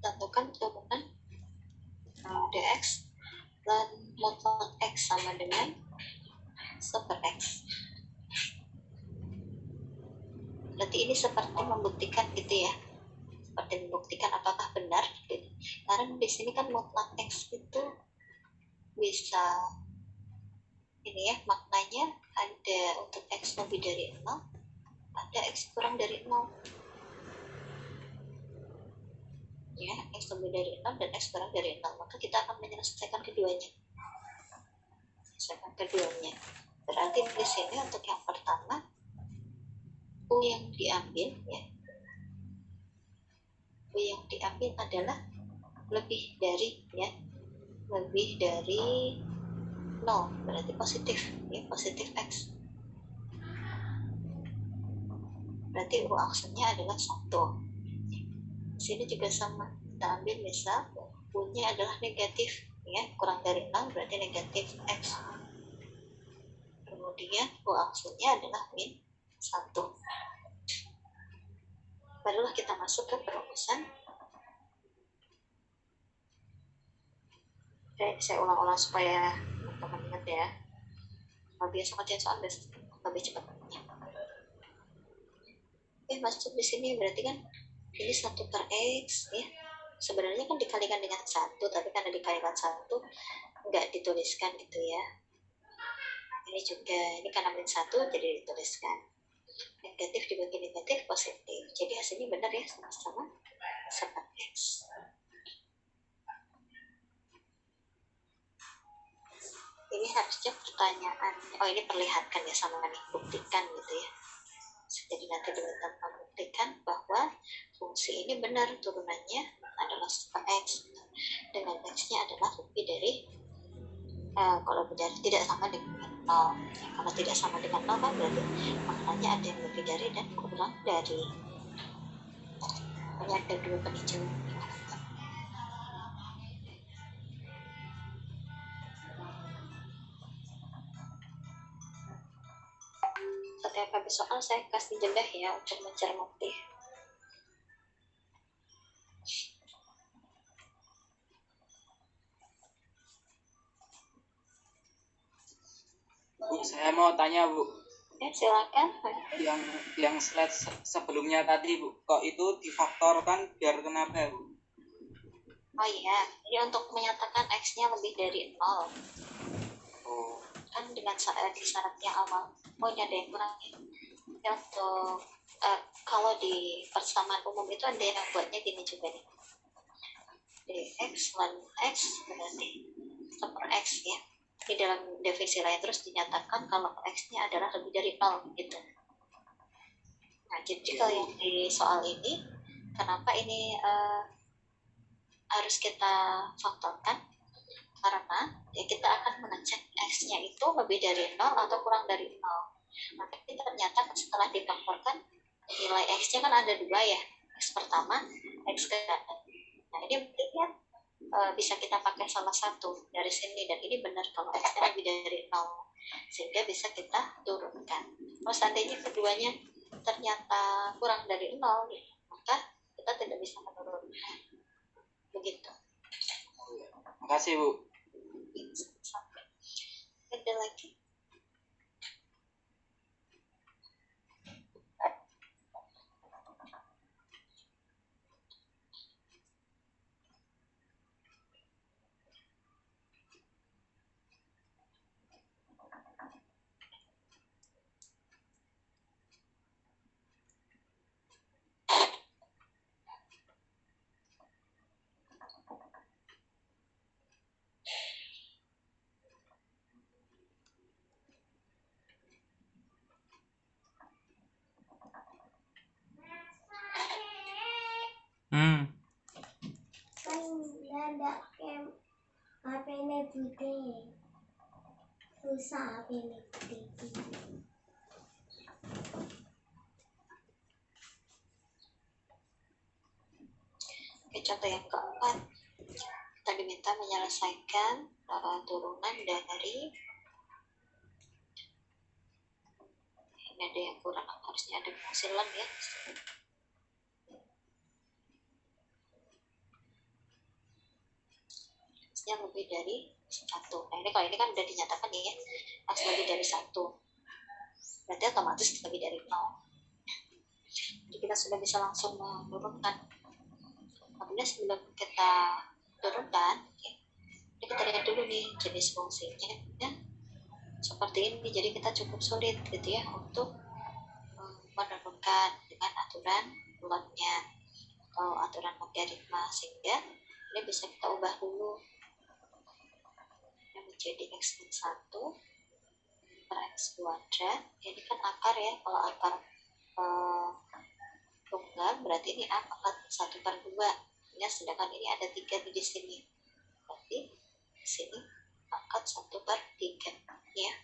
Tentukan turunan dx dan mutlak x sama dengan seper x. Berarti ini seperti membuktikan gitu ya. Seperti membuktikan apakah benar gitu. Karena di sini kan mutlak x itu bisa ini ya, maknanya ada untuk x lebih dari 0, ada x kurang dari 0 ya, x lebih dari 0 dan x kurang dari 0, maka kita akan menyelesaikan keduanya. Berarti di sini untuk yang pertama u yang diambil ya, u yang diambil adalah lebih dari ya, lebih dari 0, berarti positif ya, positif x. Berarti u aksennya adalah 1. Di sini juga sama, kita ambil misal u-nya adalah negatif ya, kurang dari 0 berarti negatif x. Kemudian u aksennya adalah min 1. Barulah kita masuk ke perumusan. Oke, saya ulang-ulang supaya teman-teman ingat ya. Kalau biasa ngerjain soal lebih cepat. Oke, masuk di sini berarti kan ini 1 per x ya. Sebenarnya kan dikalikan dengan 1, tapi karena dikalikan 1 nggak dituliskan gitu ya. Ini juga, ini karena min 1 jadi dituliskan. Negatif dibagi negatif positif. Jadi hasilnya benar ya, sama-sama seper x. Ini harusnya pertanyaan, oh ini perlihatkan ya sama nih, buktikan gitu ya. Jadi nanti diminta membuktikan bahwa fungsi ini benar turunannya adalah seper x dengan x-nya adalah lebih dari kalau benar tidak sama dengan 0. Kalau tidak sama dengan 0 kan berarti maknanya ada yang lebih dari dan kurang dari. Ini ada 2 peninjauan. saya kasih jeda ya untuk mencermati. Bu, saya mau tanya Bu, Ya silakan. yang slide sebelumnya tadi Bu, kok itu difaktorkan biar kenapa ya Bu? Oh iya, jadi untuk menyatakan X-nya lebih dari 0 Oh, kan dengan di syarat yang awal. Oh ini ada yang kurang ya. Ya, untuk kalau di persamaan umum itu ada yang buatnya gini juga nih. Dx lan X berarti per X ya. Di dalam definisi lain terus dinyatakan kalau X-nya adalah lebih dari 0 gitu. Nah, jadi kalau yang di soal ini, kenapa ini harus kita faktorkan? Karena ya kita akan mengecek X-nya itu lebih dari 0 atau kurang dari 0. Maka ternyata setelah difaktorkan, nilai X-nya kan ada dua ya. X pertama, X kedua. Nah, ini berarti kan bisa kita pakai salah satu dari sini, dan ini benar kalau X-nya lebih dari 0, sehingga bisa kita turunkan. Kalau seandainya keduanya ternyata kurang dari 0, maka kita tidak bisa menurunkan. Begitu. makasih Bu. Sampai ada lagi. Kan ada kem HP ini bude susah HP ini bude. Oke, contoh yang keempat, kita diminta menyelesaikan turunan dari, ini ada yang kurang, harusnya ada penghasilan ya. X-nya lebih dari 1. Nah ini kalau ini kan udah dinyatakan nih ya, X lebih dari 1, berarti otomatis lebih dari 0. Jadi kita sudah bisa langsung menurunkan. Apabila sebelum kita turunkan, ya, ini kita lihat dulu nih jenis fungsinya ya, seperti ini. Jadi kita cukup sulit gitu ya untuk menurunkan dengan aturan lotnya atau aturan logaritma, sehingga ini bisa kita ubah dulu yang menjadi x min 1 per x kuadrat. Ini kan akar ya, kalau akar tunggal berarti ini a pangkat 1 per 2 ya, sedangkan ini ada 3 di sini, berarti di sini pangkat 1 per 3 ya.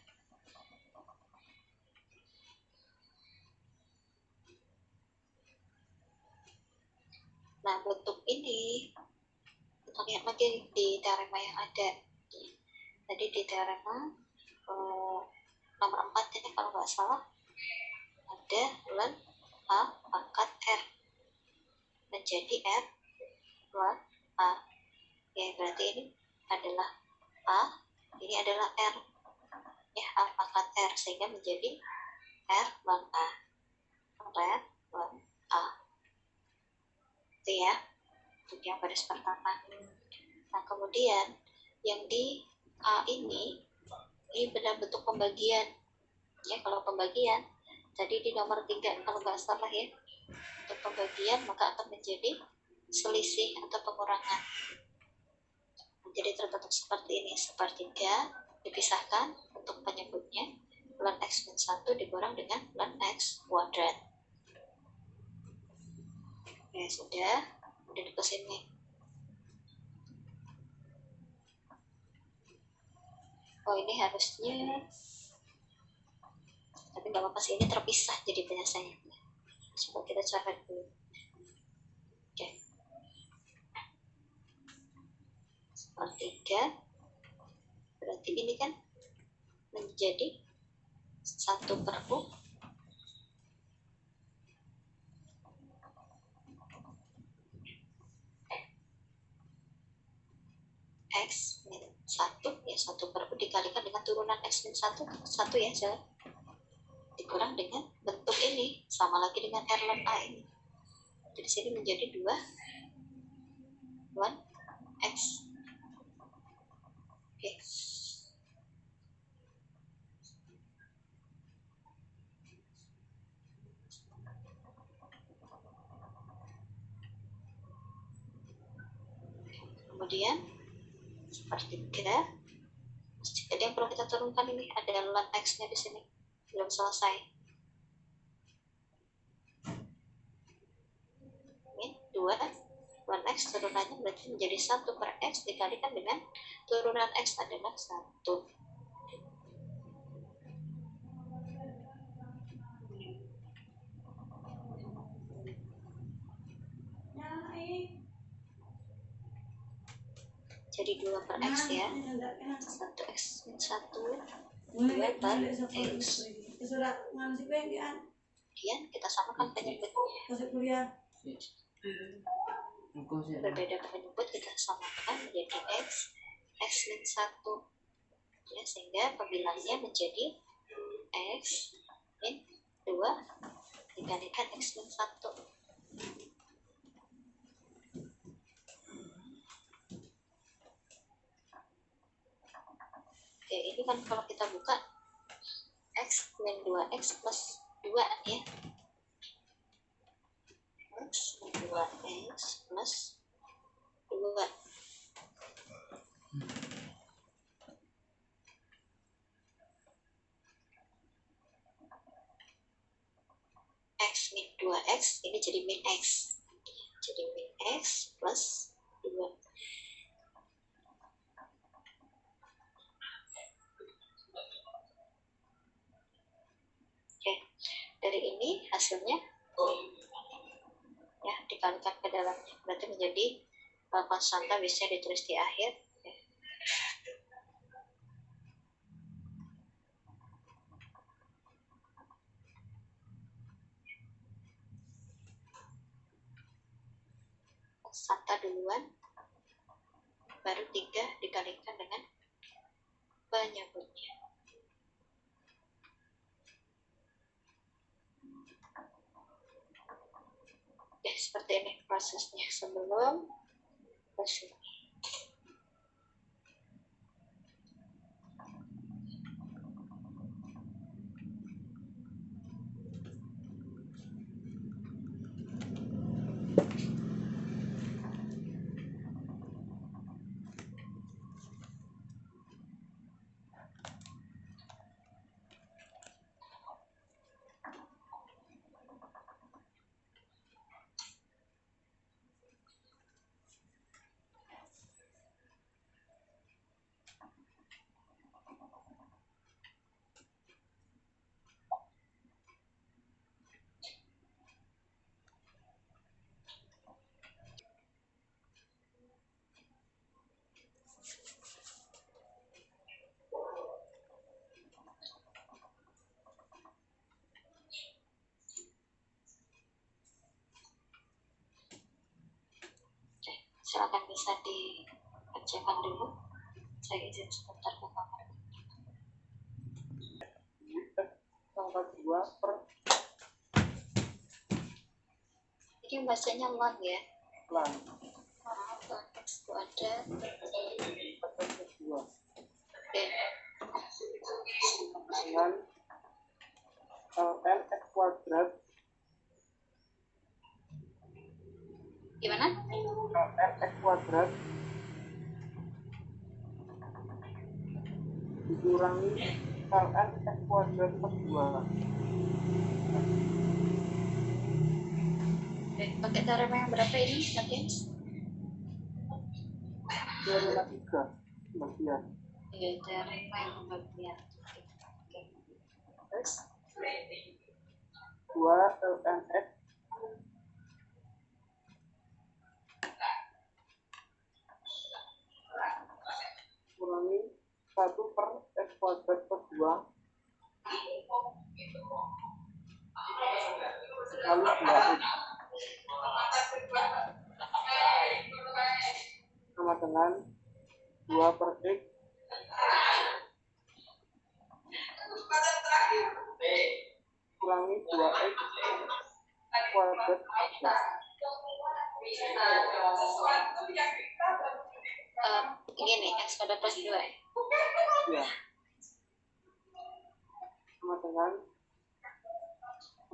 Nah bentuk ini kita lihat lagi di teorema yang ada. Tadi di teorema nomor 4 ini kalau nggak salah ada ln A pangkat R menjadi R ln A ya, berarti ini adalah A, ini adalah R ya, A pangkat R, sehingga menjadi R ln A, R ln A itu ya untuk yang baris pertama. Nah kemudian yang di A ini benar bentuk pembagian ya. Kalau pembagian tadi di nomor 3 kalau nggak salah ya, untuk pembagian maka akan menjadi selisih atau pengurangan. Jadi terbentuk seperti ini, sepertiga dipisahkan untuk penyebutnya ln x min 1 dikurang dengan ln x kuadrat. Ya sudah, udah ke sini. Oh ini harusnya, tapi nggak apa-apa sih, ini terpisah jadi penyelesaiannya. Coba kita coret dulu. Oke, sepertiga berarti ini kan menjadi 1 per U X min 1 ya 1 per U dikalikan dengan turunan X min 1 ya jalan dikurang dengan bentuk ini sama lagi dengan R ln A ini. Jadi sini menjadi 2 X. Oke. Kemudian sepertiga. Jadi yang perlu kita turunkan ini ada ln X-nya di sini belum selesai. Min 2 ln X turunannya berarti menjadi 1 per X dikalikan dengan turunan X adalah 1. Jadi 2 per X ya 1 X min 1 2 per X. Kemudian kita samakan penyebut berbeda penyebut kita samakan menjadi X min 1 ya, sehingga pembilangnya menjadi X min 2 dikalikan X min 1. Oke, ini kan kalau kita buka X min 2X plus 2 ya. X min 2X plus 2. X min 2X ini jadi min X. Jadi min X plus 2. Oke, dari ini hasilnya ya dikalikan ke dalamnya, berarti menjadi konstanta bisa ditulis di akhir. Ya. Konstanta duluan, baru 3 dikalikan dengan penyebutnya. Ya, seperti ini prosesnya sebelum ke sini. Silakan bisa dikerjakan dulu. Saya izin sebentar ke kamar. Pangkat 2 per Ini bacanya ln ya. lan Maaf, ln X itu ada. pangkat 2 Oke. dengan ln X kuadrat Gimana? ln X kuadrat dikurangi ln X kuadrat per 2. Oke, pakai teorema yang berapa ini? Nanti? Teorema 3 bagian. Ya, teorema yang pembagian. Oke. Terus? 2 ln X kurangi 1 per X kuadrat per 2 kali 2X sama dengan 2 per X kurangi 2X kuadrat Gini, X kuadrat plus 2 ya. ya sama dengan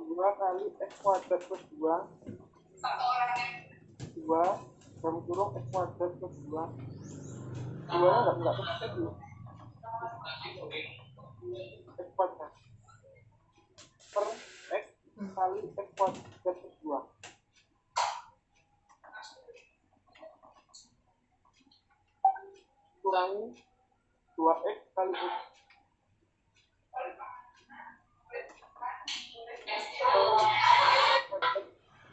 2 kali X kuadrat plus 2 dalam kurung X kuadrat plus 2 2 enggak terus dulu X kuadrat per X kali X kuadrat plus 2 kurangi 2X kali X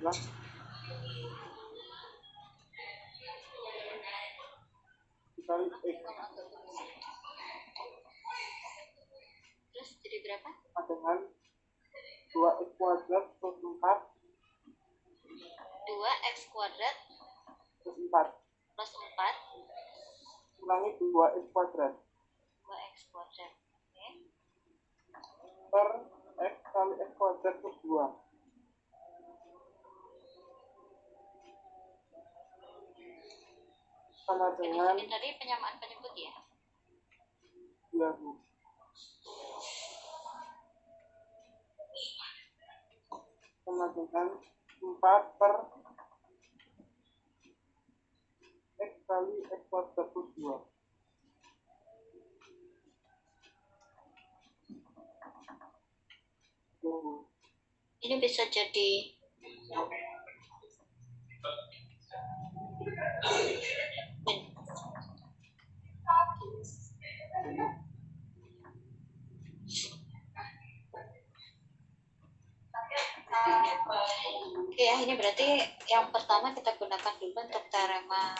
nah, dikali X Terus jadi berapa? sama dengan 2X kuadrat plus 4 2x kuadrat plus 4 plus 4 kurangi 2X kuadrat 2x kuadrat. Oke. per X kali X kuadrat plus 2 sama dengan Ini tadi penyamaan penyebut ya. ya Bu sama dengan 4 per X kali X kuadrat plus 2 Bu. Ini bisa jadi Oke ya, ini berarti yang pertama kita gunakan dulu untuk teorema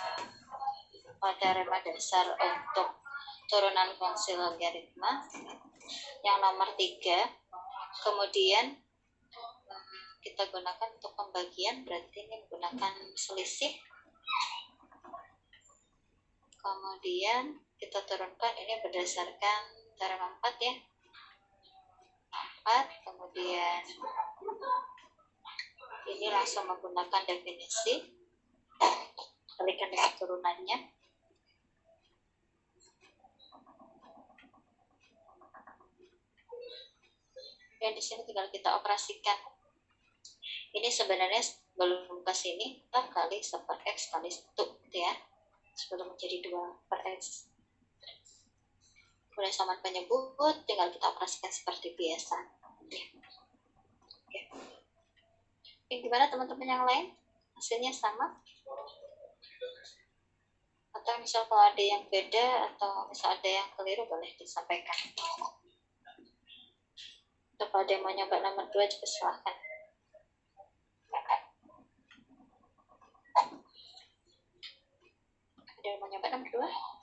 dasar untuk turunan fungsi logaritma. Yang nomor 3, kemudian kita gunakan untuk pembagian, berarti ini menggunakan selisih. Kemudian kita turunkan ini berdasarkan teorema 4 ya. 4, kemudian ini langsung menggunakan definisi, kalikan dengan turunannya. Dan di sini tinggal kita operasikan. Ini sebenarnya belum ke sini, kita kali 1 per X kali 1 gitu ya, sebelum menjadi 2 per X. Kemudian sama penyebut, tinggal kita operasikan seperti biasa. Oke. Gimana teman-teman yang lain? Hasilnya sama? Atau misal kalau ada yang beda atau misal ada yang keliru boleh disampaikan. Atau kalau ada yang mau nyoba nomor 2 juga silahkan. Ada yang mau nyoba nomor 2?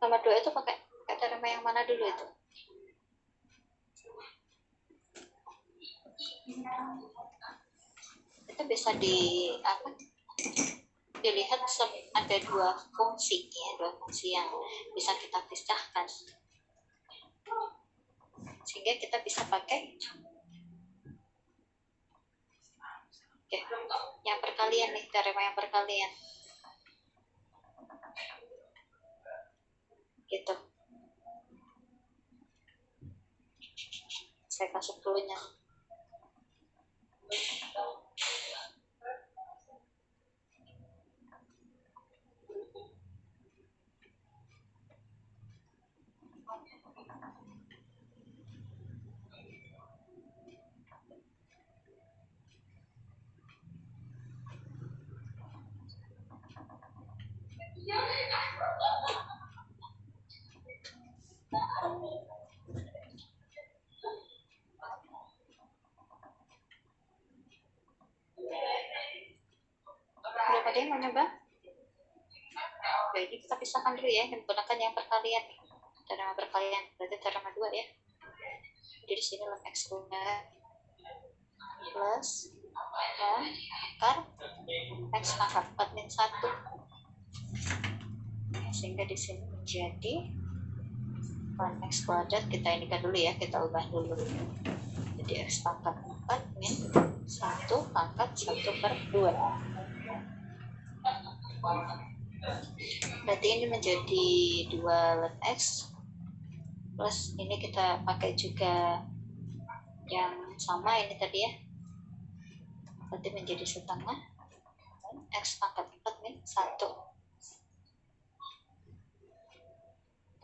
Nomor 2 itu pakai teorema yang mana dulu itu? Itu bisa dilihat ada 2 fungsi ya, 2 fungsi yang bisa kita pisahkan sehingga kita bisa pakai yang perkalian nih, teorema yang perkalian gitu. Saya kasih dulunya. Berapa dia mau nyoba? Jadi kita pisahkan dulu ya, menggunakan yang perkalian nih. Teorema perkalian, berarti teorema 2 ya. Jadi di sini ln x kuadrat plus akar x pangkat 4 min 1. Sehingga di sini menjadi ln x kuadrat, kita inikan dulu ya, kita ubah dulu. Jadi x pangkat 4 min 1 pangkat 1 per 2. Berarti ini menjadi 2 ln x plus ini kita pakai juga yang sama ini tadi ya, berarti menjadi setengah x pangkat 4 min 1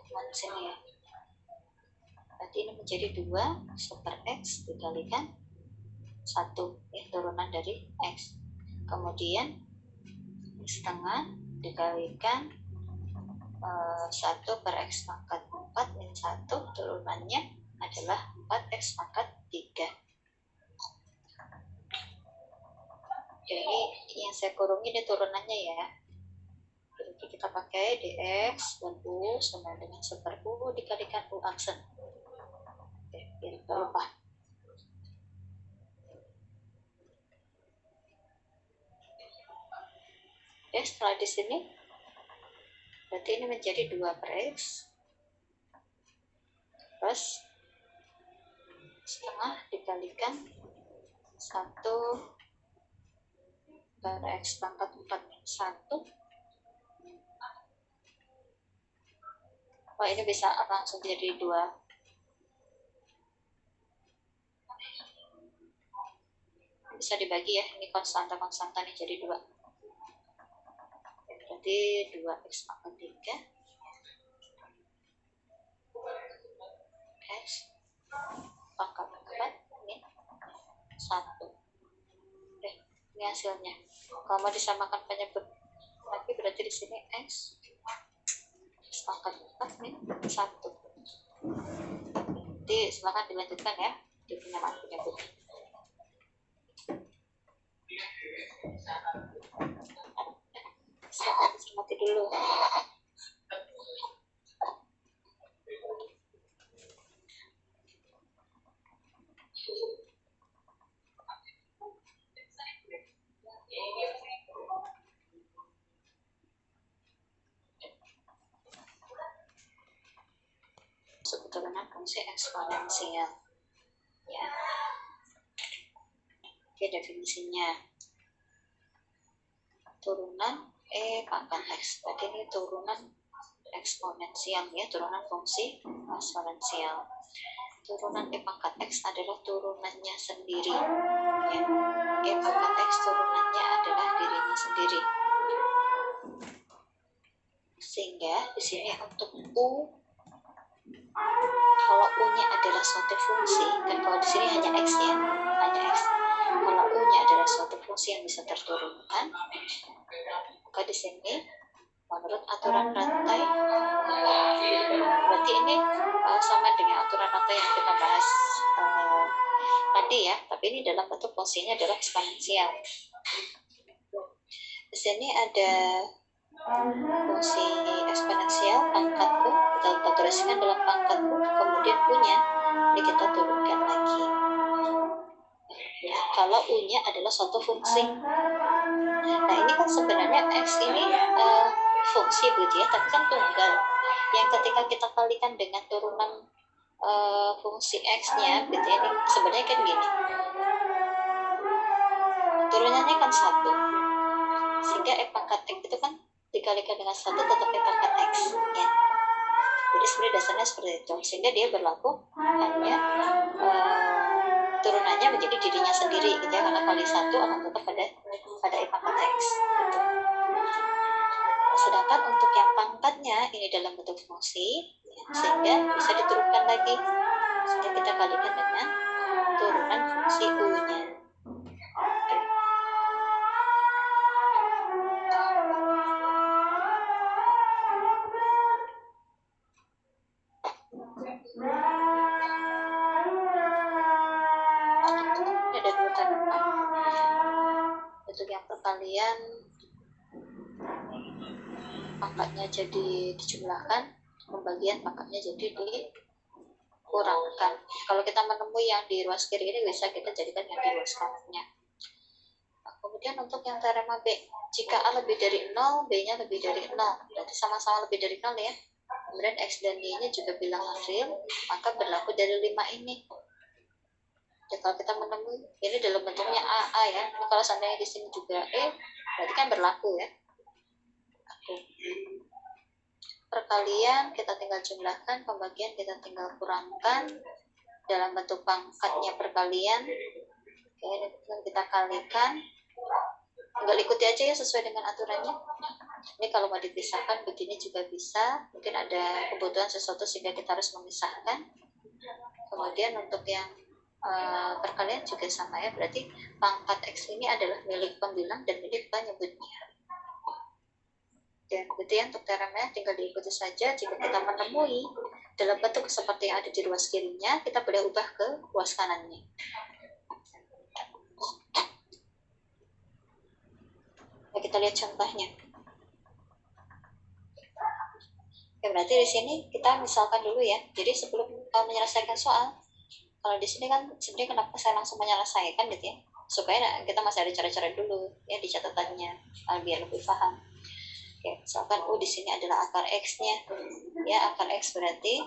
teman sini ya. Berarti ini menjadi 2 super x dikalikan 1 ya, turunan dari x, kemudian setengah dikalikan 1 per x pangkat 4 min 1, turunannya adalah 4x pangkat 3. Jadi yang saya kurung ini turunannya ya. Jadi kita pakai dx dan u sama dengan 1 per u dikalikan u aksen. Oke, biar kita lupa. Oke, setelah di sini berarti ini menjadi 2 per x plus setengah dikalikan 1 per x pangkat 4 min 1. Wah, ini bisa langsung jadi 2. Bisa dibagi ya, ini konstanta nih jadi 2. Berarti 2x pangkat 3 x pangkat 4 min 1. Ini hasilnya. Kalau mau disamakan penyebut lagi berarti di sini x pangkat 4 min 1. Nanti silakan dilanjutkan ya di penyamaan penyebut. Silakan dicermati dulu. Keturunan fungsi eksponensial ya. Oke, definisinya turunan pangkat x, berarti ini turunan eksponensial ya, turunan fungsi eksponensial. Turunan pangkat x adalah turunannya sendiri ya. Pangkat x turunannya adalah dirinya sendiri, sehingga di sini untuk u, kalau u-nya adalah suatu fungsi, kan kalau di sini hanya x ya, hanya x. Kalau u-nya adalah suatu fungsi yang bisa terturunkan, maka di sini menurut aturan rantai, berarti ini sama dengan aturan rantai yang kita bahas tadi ya, tapi ini dalam bentuk fungsinya adalah eksponensial. Di sini ada fungsi eksponensial pangkat u, kita tuliskan dalam pangkat u, kemudian u-nya ini kita turunkan lagi ya, kalau u-nya adalah suatu fungsi. Nah, ini kan sebenarnya x ini fungsi begitu ya, tapi kan tunggal yang ketika kita kalikan dengan turunan fungsi x-nya gitu ya, ini sebenarnya kan gini, turunannya kan 1, sehingga pangkat x itu kan dikalikan dengan 1 tetap pangkat x ya. Jadi sebenarnya dasarnya seperti itu, sehingga dia berlaku hanya turunannya menjadi dirinya sendiri gitu ya, karena kali 1 akan tetap pada pangkat x gitu. Sedangkan untuk yang pangkatnya ini dalam bentuk fungsi ya, sehingga bisa diturunkan lagi, sehingga kita kalikan dengan turunan fungsi u-nya. Ada 2 tanaman. Untuk yang perkalian pangkatnya jadi dijumlahkan, pembagian pangkatnya jadi dikurangkan. Kalau kita menemui yang di ruas kiri ini bisa kita jadikan yang di ruas kanannya. Nah, kemudian untuk yang teorema B, jika A lebih dari 0, B-nya lebih dari 0, berarti sama-sama lebih dari 0 ya. Kemudian X dan Y-nya juga bilangan real, maka berlaku dari 5 ini. Ya, kalau kita menemui, ini dalam bentuknya A ya. Ini kalau seandainya di sini juga E, berarti kan berlaku ya. Perkalian kita tinggal jumlahkan, pembagian kita tinggal kurangkan. Dalam bentuk pangkatnya perkalian, oke, ini kita kalikan. Tinggal ikuti aja ya sesuai dengan aturannya. Ini kalau mau dipisahkan begini juga bisa. Mungkin ada kebutuhan sesuatu sehingga kita harus memisahkan. Kemudian untuk yang perkalian juga sama ya. Berarti pangkat X ini adalah milik pembilang dan milik penyebutnya. Dan gitu ya untuk teoremnya, tinggal diikuti saja. Jika kita menemui dalam bentuk seperti yang ada di ruas kirinya, kita boleh ubah ke ruas kanannya. Nah, kita lihat contohnya. Ya, berarti di sini kita misalkan dulu ya. Jadi sebelum menyelesaikan soal, kalau di sini kan sebenarnya kenapa saya langsung menyelesaikan gitu ya, supaya kita masih ada cara-cara dulu ya di catatannya biar lebih paham. Oke, misalkan di sini adalah akar X-nya. Ya, akar X berarti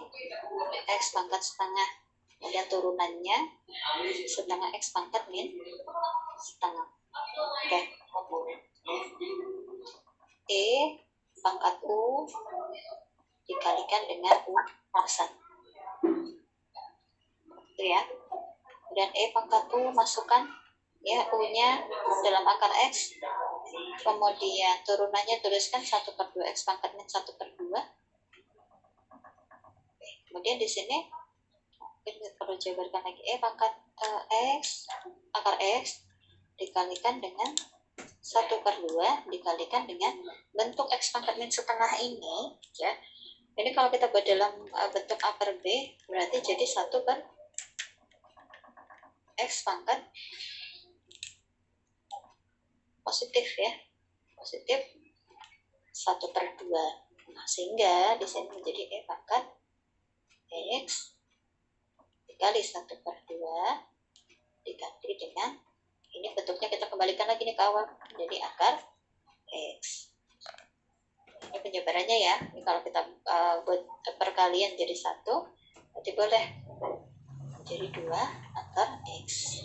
X pangkat setengah. Kemudian turunannya setengah X pangkat min setengah. Oke. E pangkat U dikalikan dengan U pangkat. Itu ya. Kemudian E pangkat U masukkan ya U-nya dalam akar X. Kemudian turunannya tuliskan 1/2 X pangkat min 1/2. Kemudian di sini perlu jabarkan lagi E pangkat X akar X dikalikan dengan 1/2 dikalikan dengan bentuk X pangkat min setengah ini ya. Ini kalau kita buat dalam bentuk A per B berarti jadi 1/X pangkat positif ya, positif 1/2. Nah, sehingga di sini menjadi E pangkat X dikali 1/2 diganti dengan ini bentuknya kita kembalikan lagi nih ke awal, jadi akar X. Ini penyebarannya ya. Ini kalau kita buat perkalian jadi 1, berarti boleh jadi 2 akar X.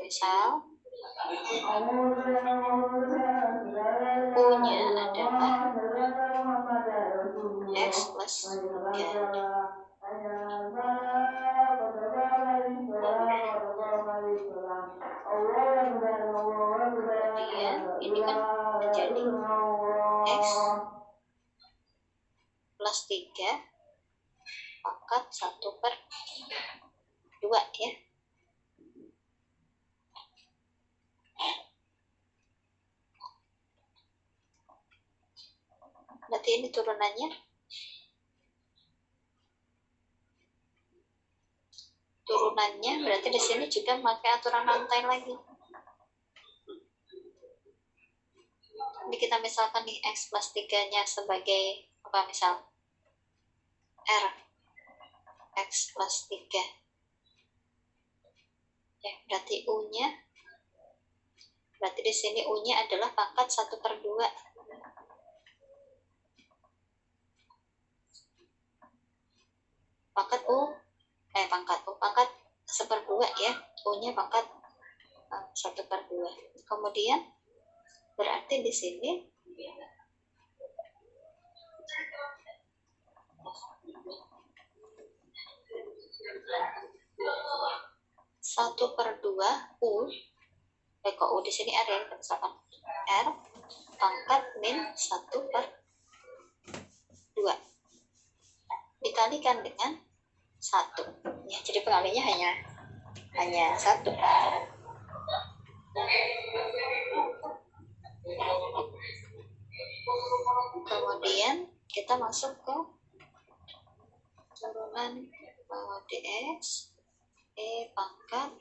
Misal U-nya adalah X plus 3. Kemudian ini kan menjadi X plus 3 pangkat 1/2 ya. turunannya? Turunannya berarti di sini juga memakai aturan rantai lagi. Ini kita misalkan nih X plus 3-nya sebagai apa misal? R. X plus 3. Ya, berarti U-nya, berarti di sini U-nya adalah pangkat 1/2. Pangkat U, pangkat 1/2 ya. U-nya pangkat 1/2. Kemudian berarti di sini satu per dua U, kok U di sini R ya, misalkan R pangkat min 1/2 dikalikan dengan 1 ya, jadi pengalinya hanya 1. Kemudian kita masuk ke turunan dx E pangkat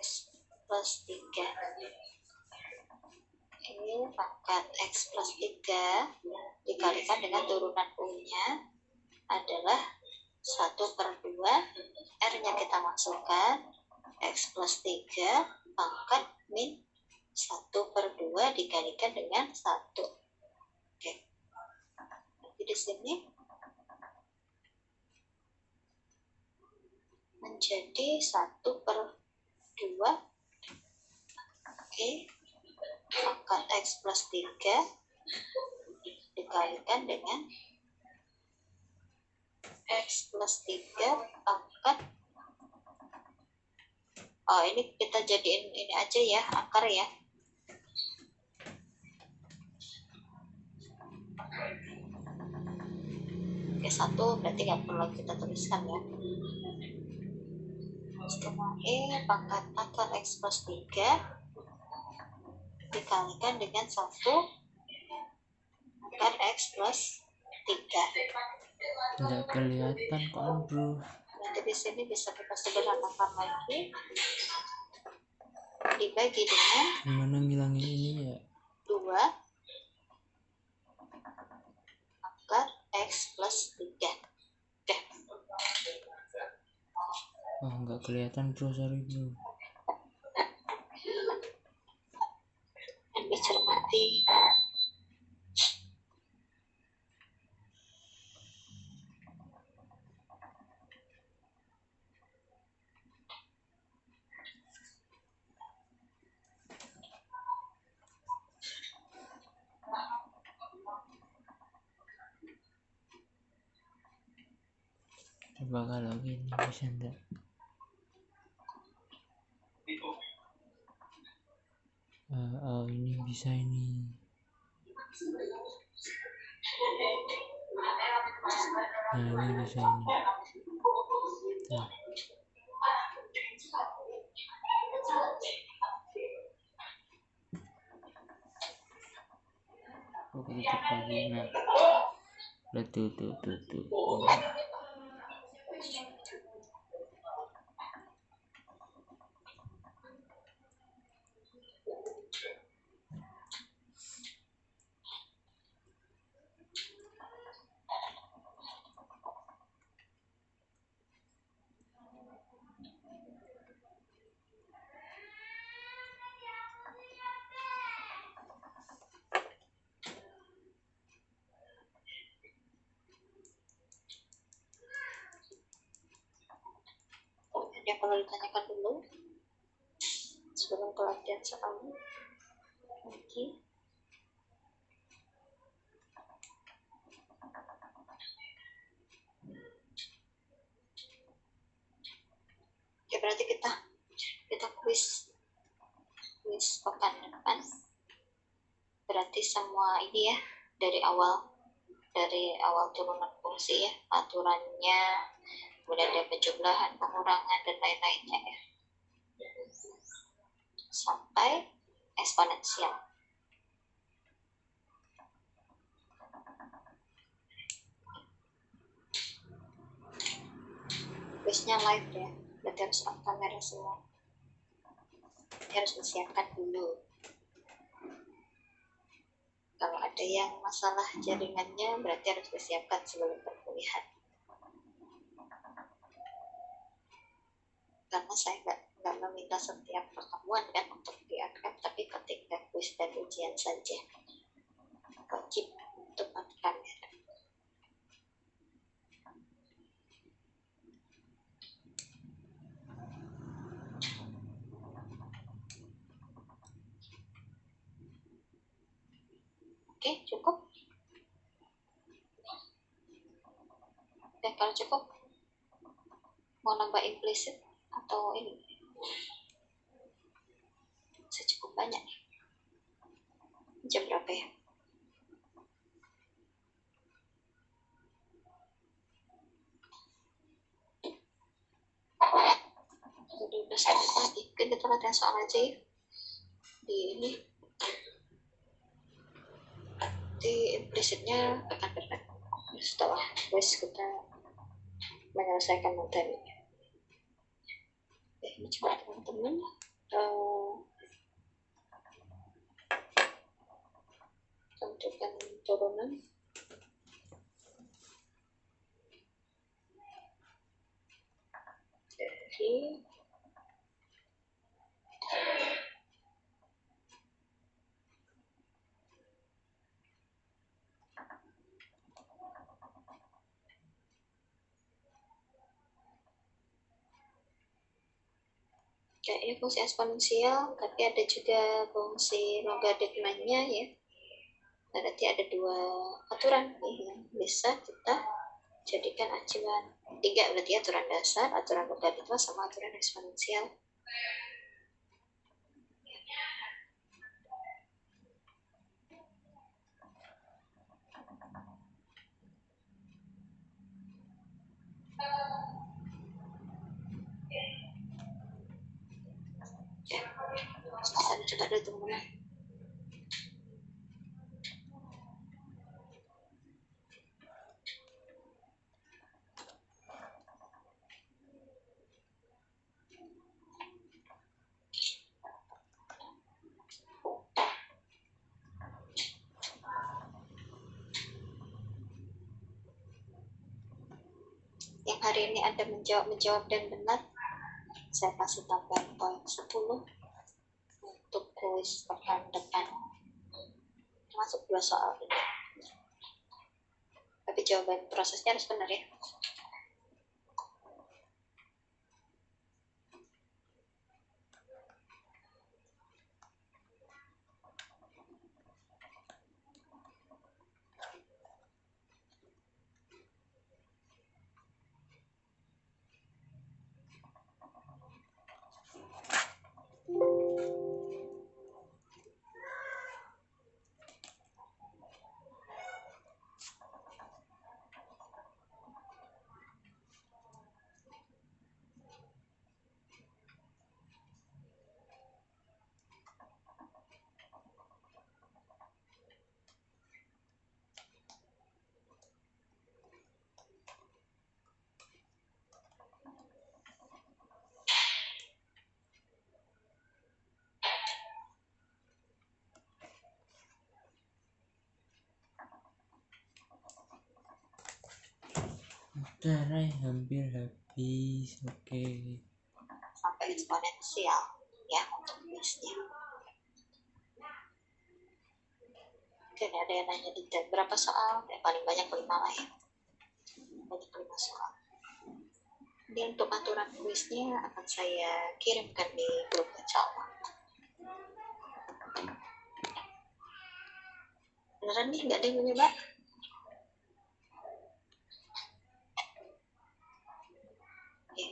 X plus 3. E pangkat X plus 3 dikalikan dengan turunan U-nya adalah 1/2. R-nya kita masukkan X plus 3 pangkat min 1/2 dikalikan dengan 1. Oke. Jadi di sini menjadi 1/2 E pangkat X plus 3 dikalikan dengan X plus 3 pangkat, ini kita jadiin ini aja ya, akar ya. Oke, 1 berarti nggak perlu kita tuliskan ya. Setelah E pangkat akar X plus 3 dikalikan dengan 1 akar X plus 3. Nggak kelihatan kok bro. Nanti di sini bisa kita sederhanakan lagi, dibagi dengan Gimana ngilangin ini ya? 2 akar X plus 3. Oke. Oh nggak kelihatan bro, sorry bro. Dan dicermati. Coba kalau gini bisa enggak? Ini bisa ini. Nah ini bisa ini. Nah. Oke, tutup lagi. Nah, udah tutup. Yang perlu ditanyakan dulu sebelum pelatihan sekali lagi. Oke, berarti kita kuis pekan depan. Berarti semua ini ya dari awal turunan fungsi ya, aturannya, kemudian ada penjumlahan, pengurangan dan lain-lainnya ya, sampai eksponensial. kuisnya live ya, berarti harus on kamera semua. Harus disiapkan dulu. Kalau ada yang masalah jaringannya berarti harus disiapkan sebelum perkuliahan. Karena saya nggak meminta setiap pertemuan kan untuk diangkat, tapi ketika kuis dan ujian saja wajib untuk on kamera. Oke, cukup. Dan kalau cukup, mau nambah implisit atau ini? Saya cukup banyak. Jam berapa ya? Jadi udah sampai lagi. Mungkin kita latihan soal aja ya. Di ini. Di implisitnya akan berat. Setelah kuis kita menyelesaikan materinya. Oke, ini coba teman-teman. Tentukan turunan. Dari kayaknya fungsi eksponensial, tapi ada juga fungsi logaritmanya ya. Berarti ada dua aturan nih yang bisa kita jadikan acuan. 3 berarti aturan dasar, aturan logaritma, sama aturan eksponensial. Kita coba dulu teman-teman. Yang hari ini Anda menjawab dan benar, saya kasih tambahan poin 10 untuk kuis pekan depan, termasuk 2 soal ini. Tapi jawaban prosesnya harus benar ya. Udah, hampir habis. Oke. Sampai eksponensial ya untuk kuisnya. Oke, ada yang nanya detail berapa soal? Ya, paling banyak 5 lah ya. Banyak 5 soal. Ini untuk aturan kuisnya akan saya kirimkan di grup insya-Allah. Beneran nih, nggak ada yang mencoba? Oke.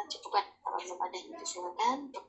Cukup kan? Kalau belum ada yang silakan untuk